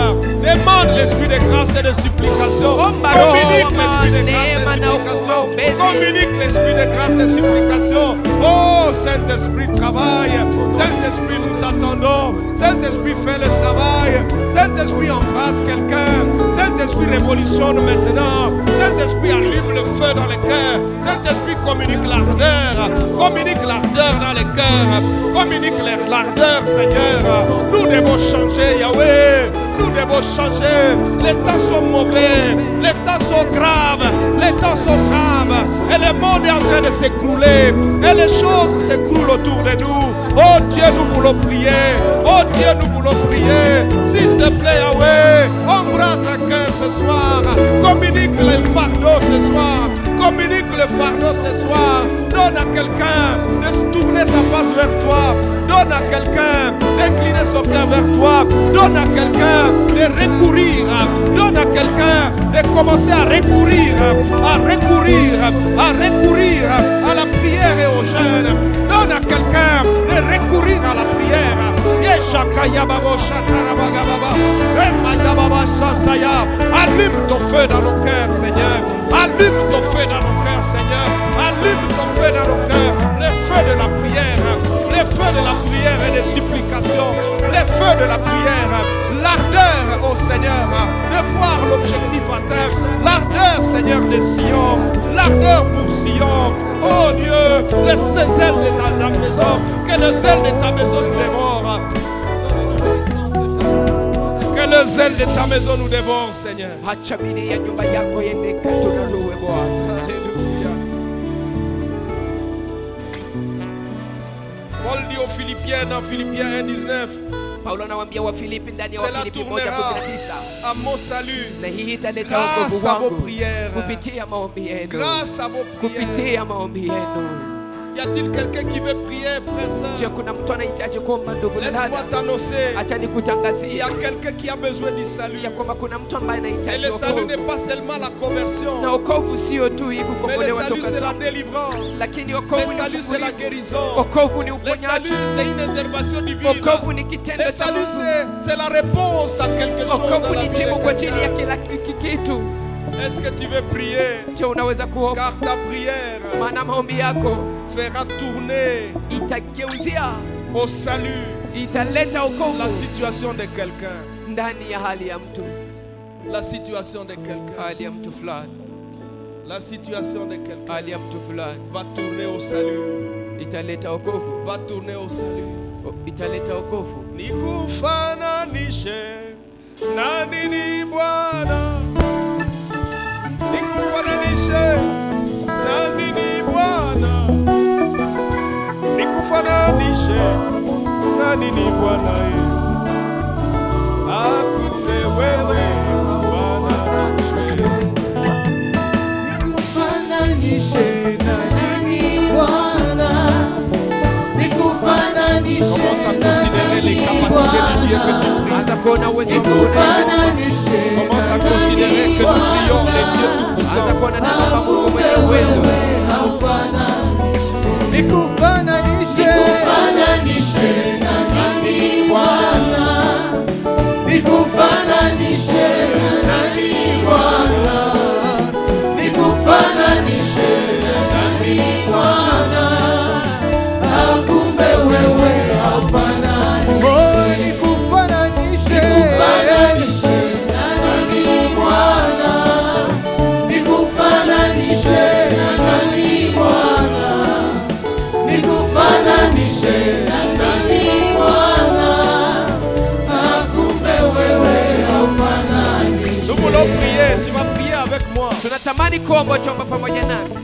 Demande l'esprit de grâce et de supplication. Communique l'esprit de grâce et de supplication. Communique l'esprit de grâce et de supplication. Oh Saint-Esprit, travaille. Saint-Esprit, nous t'attendons. Saint-Esprit, fais le travail. Saint-Esprit, embrasse quelqu'un. Saint-Esprit, révolutionne maintenant. Saint-Esprit, allume le feu dans les cœurs. Saint-Esprit, communique l'ardeur. Communique l'ardeur dans les cœurs. Communique l'ardeur, Seigneur. Nous devons changer, Yahweh. Nous devons changer. Les temps sont mauvais. Les temps sont graves. Les temps sont graves. Et le monde est en train de s'écrouler. Et les choses s'écroulent autour de nous. Oh Dieu, nous voulons prier. Oh Dieu, nous voulons prier. S'il te plaît, Yahweh, embrasse un cœur ce soir. Communique le fardeau ce soir. Communique le fardeau ce soir. Donne à quelqu'un de tourner sa face vers toi. Donne à quelqu'un d'incliner son cœur vers toi. Donne à quelqu'un de recourir. Donne à quelqu'un de commencer à recourir à la prière et au jeûne. Donne à quelqu'un de recourir à la prière. Allume ton feu dans nos cœurs, Seigneur. Allume ton feu dans nos cœurs, Seigneur. Allume ton feu dans nos cœurs. Le feu de la prière. Le feu de la prière et des supplications. Le feu de la prière. L'ardeur, oh Seigneur, de voir l'objectif atteint. L'ardeur, Seigneur, de Sion. L'ardeur pour Sion. Oh Dieu, le zèle de ta maison. Que le zèle de ta maison nous dévore. Que le zèle de ta maison nous dévore, Seigneur. Paul dit aux Philippiens dans Philippiens 1:19. Paulo anawaambia Wafilipi ndani ya Cela Wafilipi tournera 1:19, à mon salut na hii italeta grâce wokovu à vos wangu prières. kupitia maombi yenu, Grâce à vos prières. kupitia maombi yenu. Y a-t-il quelqu'un qui veut prier, frère, Je, sœur? kuna mtu anahitaji kuomba? Ndugu na Laisse-moi dada, t'annoncer. acha Il y nikutangazia a quelqu'un qui a besoin du salut. ya kwamba kuna mtu ambaye Et anahitaji le salut wokovu, n'est pas seulement la conversion, na wokovu sio tu hii mais le kukombolewa salut toka c'est la dhambi, délivrance. lakini Le wokovu salut ni c'est la ufungulivu, guérison. wokovu ni Le uponyaji, salut c'est une intervention divine. wokovu ni kitendo Le cha salut Mungu, c'est la réponse à quelque chose dans wokovu la ni vie jibu de kwa ajili ya quelqu'un. kila kitu. Est-ce que tu veux prier? Je, unaweza kuomba, Car ta prière maana maombi yako fera tourner itageuzia, au salut italeta la wokovu situation de quelqu'un. ndani ya hali ya mtu, La situation de quelqu'un. hali ya mtu fulani, La situation de quelqu'un hali ya mtu fulani va tourner au salut. italeta wokovu, Va tourner au salut. italeta wokovu. Nikufananishe na nini Bwana? Nikufananishe na nini Bwana? Nikufananishe na nini Bwana? Akute wewe Bwana. Nikufananishe na nani Bwana? Nikufananishe Commence à na considérer les nani capacités de Dieu que Bwana? tu pries. Anza kuona uwezo wa Mungu. Nikufananishe Commence à na considérer nani que nous prions les Bwana? dieux Anza tout-puissants. kuona tena kama Mungu mwenye uwezo. Nikufananishe na nani Bwana? Nikufananishe na nani Bwana? Nikufananishe na nani Bwana? Akumbe wewe hafanani. Oh, nikufananishe na nani Bwana? Nikufananishe na nani Bwana? Nikufananishe na nani Bwana? Akumbe wewe hafanani. Nous voulons prier. Tu vas prier avec moi. Tunatamani kuomba, tuomba pamoja nami.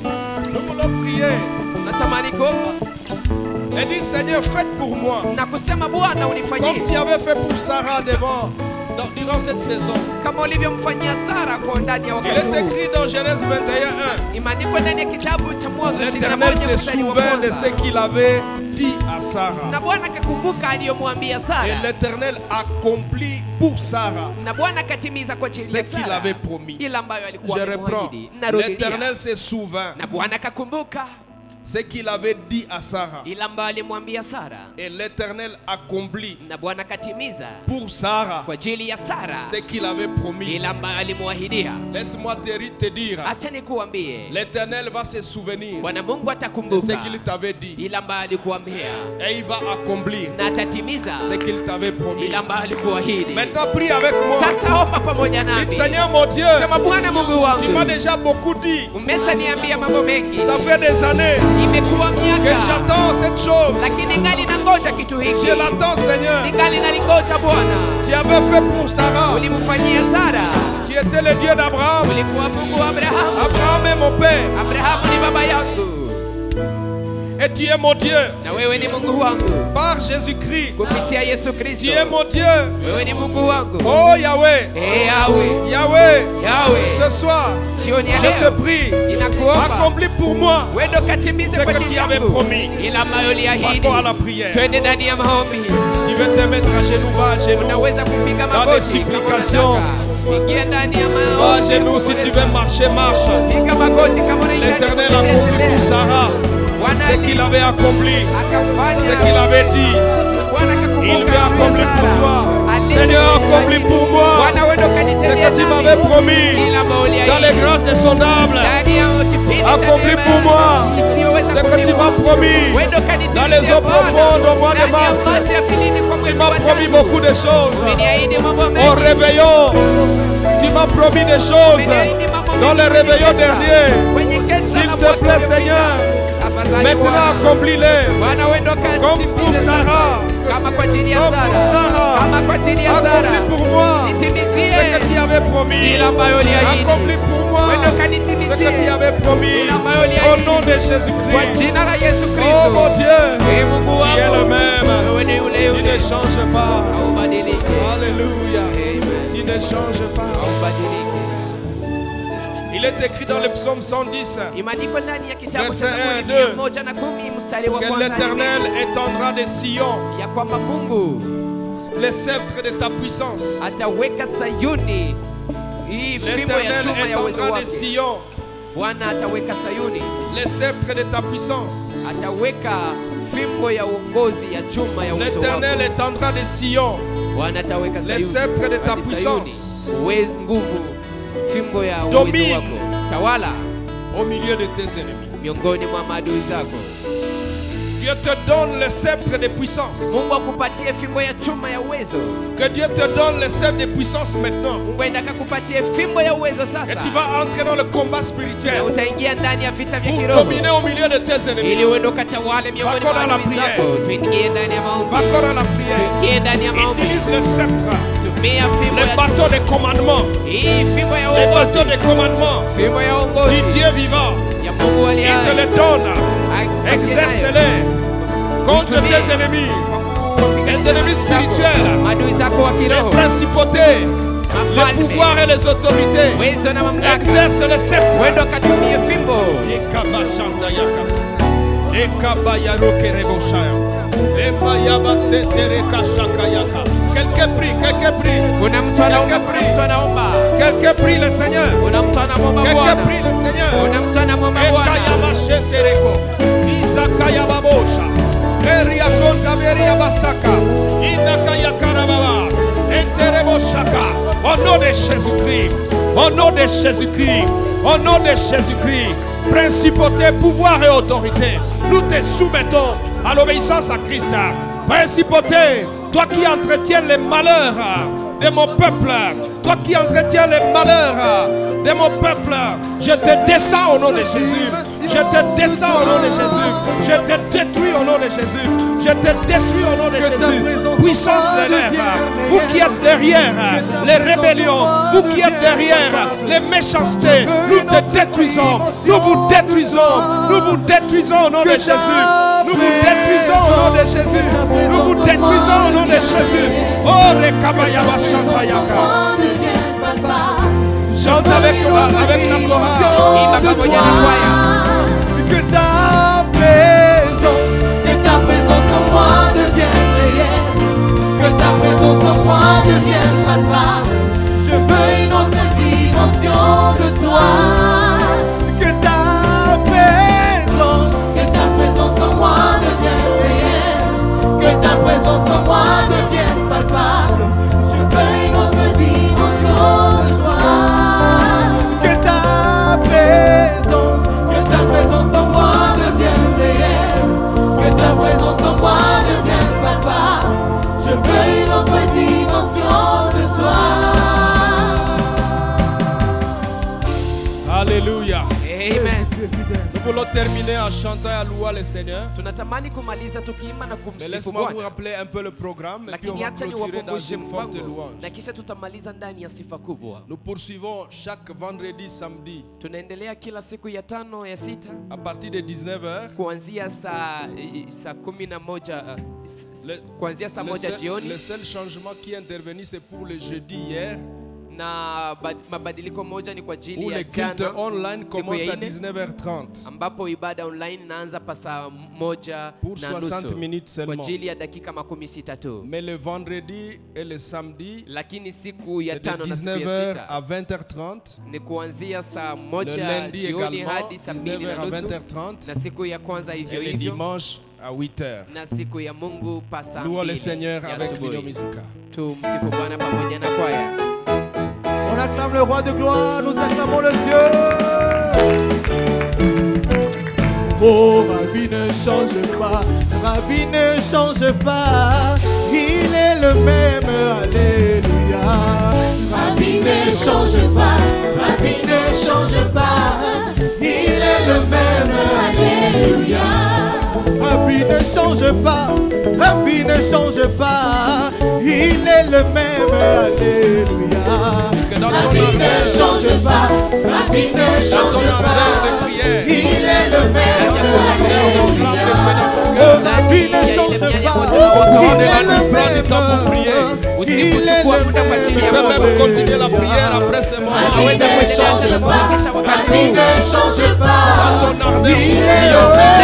Nous voulons prier. Tunatamani kuomba Et dire Seigneur, faites pour moi. na kusema Bwana Comme unifanyie tu avais fait pour Sarah durant cette saison. kama ulivyomfanyia Sara kwa ndani ya Il wakati est huu. écrit dans Genèse 21:1. Imeandikwa ndani ya kitabu cha Mwanzo L'Éternel 21 se mstari wa souvint de kwanza. ce qu'il avait dit à Sarah. Na Bwana akakumbuka aliyomwambia Et Sara, l'Éternel accomplit pour Sarah Na Bwana akatimiza kwa ajili ce ya qu'il Sara avait promis. ile ambayo alikuwa Je reprends. amemwahidi. Narudia. L'Éternel se souvint Na Bwana akakumbuka ce qu'il avait dit à Sarah. ile ambayo alimwambia Sara. Et l'Éternel accomplit Na Bwana akatimiza pour Sarah kwa ajili ya Sara ce qu'il avait promis. ile ambayo alimwahidia. Laisse-moi te dire, Acha nikuambie, l'Éternel va se souvenir Bwana Mungu de ce atakumbuka qu'il t'avait dit. ile ambayo alikuambia Et il va accomplir na atatimiza ce qu'il t'avait promis. ile ambayo alikuahidi. Maintenant, prie avec moi. Sasa omba pamoja Dites, nami. Seigneur mon Dieu, Sema Bwana Mungu tu m'as wangu, déjà beaucoup dit. umeshaniambia mambo mengi, Ça fait des années imekuwa que miaka, j'attends cette chose. lakini ngali nangoja kitu hiki, Je l'attends, Seigneur. ningali nalingoja Bwana. Tu avais fait pour Sarah. Ulimfanyia Sara, Tu étais le Dieu d'Abraham. ulikuwa Mungu wa Abrahamu. Abraham est mon père. Abrahamu ni baba yangu, Et tu es mon Dieu. na wewe ni Mungu wangu Par Jésus-Christ. kupitia Yesu Tu es Kristo. mon Dieu. Wewe ni Mungu wangu. Oh Yahweh. Yahweh, Yahweh. Yahweh, Ce soir, jioni ya je te leo prie. ninakuomba Accomplis pour moi wendo katimize ce kwa que ajili tu avais yangu promis. ila ambayo uliahidi. Va-t'en à la prière. Twende ndani ya maombi. Tu veux te mettre à genoux, va à genoux. Unaweza kupiga Dans les magoti kama supplications. unataka. Ingia ndani ya Va à maombi. genoux si tu veux marcher, marche. Piga magoti kama unahitaji L'Éternel a kutembea, accompli pour tembea. Sarah Bwana ce qu'il avait accompli, akafanya, ce qu'il avait dit. Bwana akakumbuka Il veut juu ya accomplir pour Sara. toi. Alicho Seigneur, kufanya. accomplis pour moi Bwana wendo ce kanitendea que tu nami. m'avais promis Ila ambayo uliahidi. dans les grâces insondables. Ndani ya kipindi cha Accomplis neema pour moi isiyoweza ce que tu kupimwa. m'as promis. Wendo kanitendea Dans les eaux Bwana. profondes au mois de Ndani ya mars. maji ya vilindi kwa Tu mwezi m'as wa promis tatu. beaucoup de choses. Umeniahidi mambo Au mengi. réveillon, tu m'as promis des choses. Umeniahidi mambo Dans mengi le kwenye réveillon kesha. dernier. Kwenye kesha S'il la te mwaka plaît, uliopita. Seigneur, Tafadhali maintenant Bwana. accomplis-les. Bwana wendo Comme pour katimize Sarah. sasa. Kama kwa ajili ya Comme pour Sara. Sarah. Kama kwa ajili ya Sara. Accomplis pour moi Nitimizie ce que tu avais promis. ile ambayo uliahidi. Accomplis pour moi Wendo ce que tu kanitimizie avais promis. ile ambayo Au uliahidi. nom de Kwa Jésus-Christ. jina la Yesu Oh Kristo. mon Dieu, Ee Mungu tu es le wangu. même. Wewe ni yule Tu ne yule. changes pas. Haubadiliki. Alléluia. Amen. Tu ne changes pas. Haubadiliki. Il est écrit dans le psaume 110 Imeandikwa ndani ya kitabu cha Verset Zaburi 1, 110 mstari wa que kwanza l'Éternel étendra des sillons ya kwamba Mungu les sceptres de ta puissance. ataweka Sayuni hii fimbo ya L'Éternel chuma ya uwezo étendra des wake. sillons Bwana ataweka Sayuni, les sceptres de ta puissance. ataweka fimbo ya uongozi ya chuma ya uwezo L'Éternel wake. étendra des sillons Bwana ataweka les Sayuni, sceptres de ta hadi puissance. Sayuni, nguvu, fimbo ya uwezo Domine. wako. Tawala au milieu de tes ennemis. miongoni mwa maadui zako. Dieu te donne le sceptre de puissance. Mungu akupatie fimbo ya chuma ya uwezo. Que Dieu te donne le sceptre de puissance maintenant. Mungu aenda akakupatie fimbo ya uwezo Et sasa. tu vas entrer dans le combat Na spirituel utaingia ndani ya vita vya pour kiroho dominer au milieu de tes ennemis. ili uende ukatawale miongoni mwa Bakora la adui prière. zako. Tuingie ndani ya maombi, Va encore à la prière. tuingie ndani ya maombi. Utilise le sceptre, Tumia fimbo le ya bateau de commandement, hii fimbo ya le uongozi, bateau de commandement fimbo ya du uongozi Dieu vivant. ya Mungu Il te aliye le donne. hai. Exerce-les contre tes ennemis, les ennemis spirituels, adui zako wa les kiroho, principautés, les mafalme, pouvoirs et les autorités. uwezo na mamlaka. Exerce le sceptre. Wendo katumie fimbo. Quelqu'un prie, quelqu'un prie. Kuna mtu anaomba, kuna mtu anaomba, Quelqu'un prie le Seigneur. kuna mtu anamwomba Quelqu'un Bwana, prie le Seigneur. kuna mtu anamwomba Bwana. Ekayabashetereko, Izakayababosha, Eriakondaberiabasaka, Inakayakarababa, Entereboshaka. Au nom de Jésus-Christ, au nom de Jésus-Christ, au nom de Jésus-Christ, principauté, pouvoir et autorité, nous te soumettons à l'obéissance à Christ. Principauté, toi qui entretiens les malheurs de mon peuple, toi qui entretiens les malheurs de mon peuple, je te descends au nom de Jésus. Je te descends au nom de Jésus. Je te détruis au nom de Jésus. Je te détruis au nom de Jésus. Puissance de l'air, vous qui êtes derrière les rébellions, vous qui êtes derrière les méchancetés, nous te détruisons. Nous vous détruisons. Nous vous détruisons au nom de Jésus. Nous vous détruisons au nom de Jésus. Nous vous détruisons au nom de Jésus. Oh, Rekabayaba Chantayaka. Chante avec la chorale. Imba pamoja na kwaya. Que ta présence en moi devienne réelle. Que ta présence en moi devienne palpable. Je veux une autre dimension de toi. Que ta présence en moi devienne réelle. Que ta présence en moi devienne palpable. Je veux une autre dimension de toi. Que ta présence en moi devienne réelle. Que ta présence en moi devienne palpable. Je veux une autre dimension de toi. Alléluia. Amen. tu es fidèle. Nous voulons terminer en chantant et à louer le Seigneur. Tunatamani kumaliza tukiimba na Mais kumsifu laisse-moi vous Bwana, rappeler un peu le programme et puis on lakini va acha clôturer dans niwakumbushe une forte mpango louange. na kisha tutamaliza ndani ya sifa kubwa. Nous poursuivons chaque vendredi, samedi Tunaendelea kila siku ya 5 ya 6 à partir de 19h. kuanzia saa 11 kuanzia saa 1 jioni, Le seul changement qui est intervenu, c'est pour le jeudi hier, na mabadiliko moja ni kwa où ajili le ya culte jana online siku commence ya à nne, 19h30 ambapo ibada online inaanza pa saa 1 pour na 60 nusu minutes kwa seulement. ajili ya dakika 60 tu, Mais le vendredi et le samedi, lakini siku ya c'est de 5 na siku ya 19h 6 à 20h30. ni kuanzia saa Le 1 lundi jioni également, hadi saa 2 19h na à nusu, 20h30. na siku ya kwanza Et hivyo le hivyo, dimanche à 8h. na siku ya Mungu pa saa Louons le 2 Seigneur ya avec l'union asubuhi. musicale. Tumsifu Bwana pamoja na kwaya. On acclame le roi de gloire, nous acclamons le Dieu. Oh, Rabbi ne change pas, Rabbi ne change pas, il est le même, alléluia. Rabbi ne change pas, Rabbi ne change pas, il est le même, alléluia. Rabbi ne change pas, Rabbi ne change pas, il est le même, alléluia. Que dans ton Rabbi ne ardeur, change pas, Rabbi ne dans ton change ardeur pas, de prière, il est le même, alléluia. Oh, Rabbi ne change pas, il est le même, il est le même. tu peux même continuer la prière après ce moment. Rabbi ne change pas, Rabbi ne change pas, Dans ton ardeur, il est Sion. le même,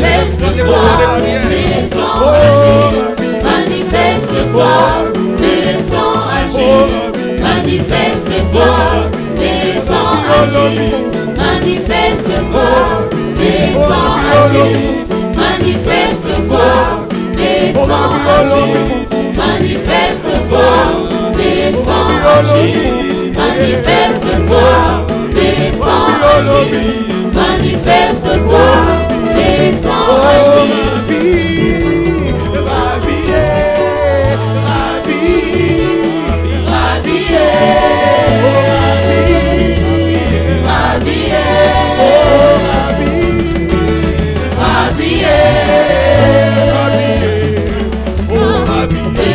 manifeste-toi, descends, agis, manifeste-toi, descends, agis, manifeste-toi, descends, agis, manifeste-toi, descends, agis, manifeste-toi, descends, agis, manifeste-toi, descends, agis, manifeste-toi, descends, agis.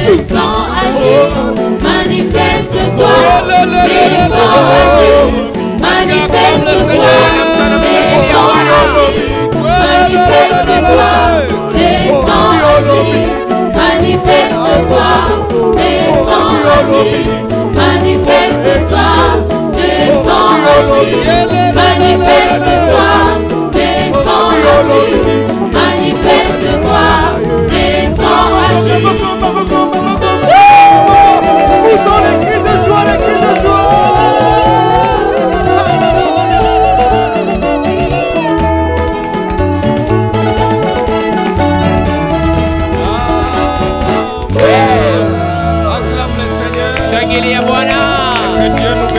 Descends, agis, manifeste-toi, descends, agis, manifeste-toi, descends, agis, manifeste-toi, descends, agis, manifeste-toi, descends, agis, manifeste-toi, descends, agis, manifeste-toi, descends, agis, manifeste-toi, descends, agis. Où sont les cris de joie, les cris de joie? Acclame le Seigneur. Shangilia Bwana. Que Dieu nous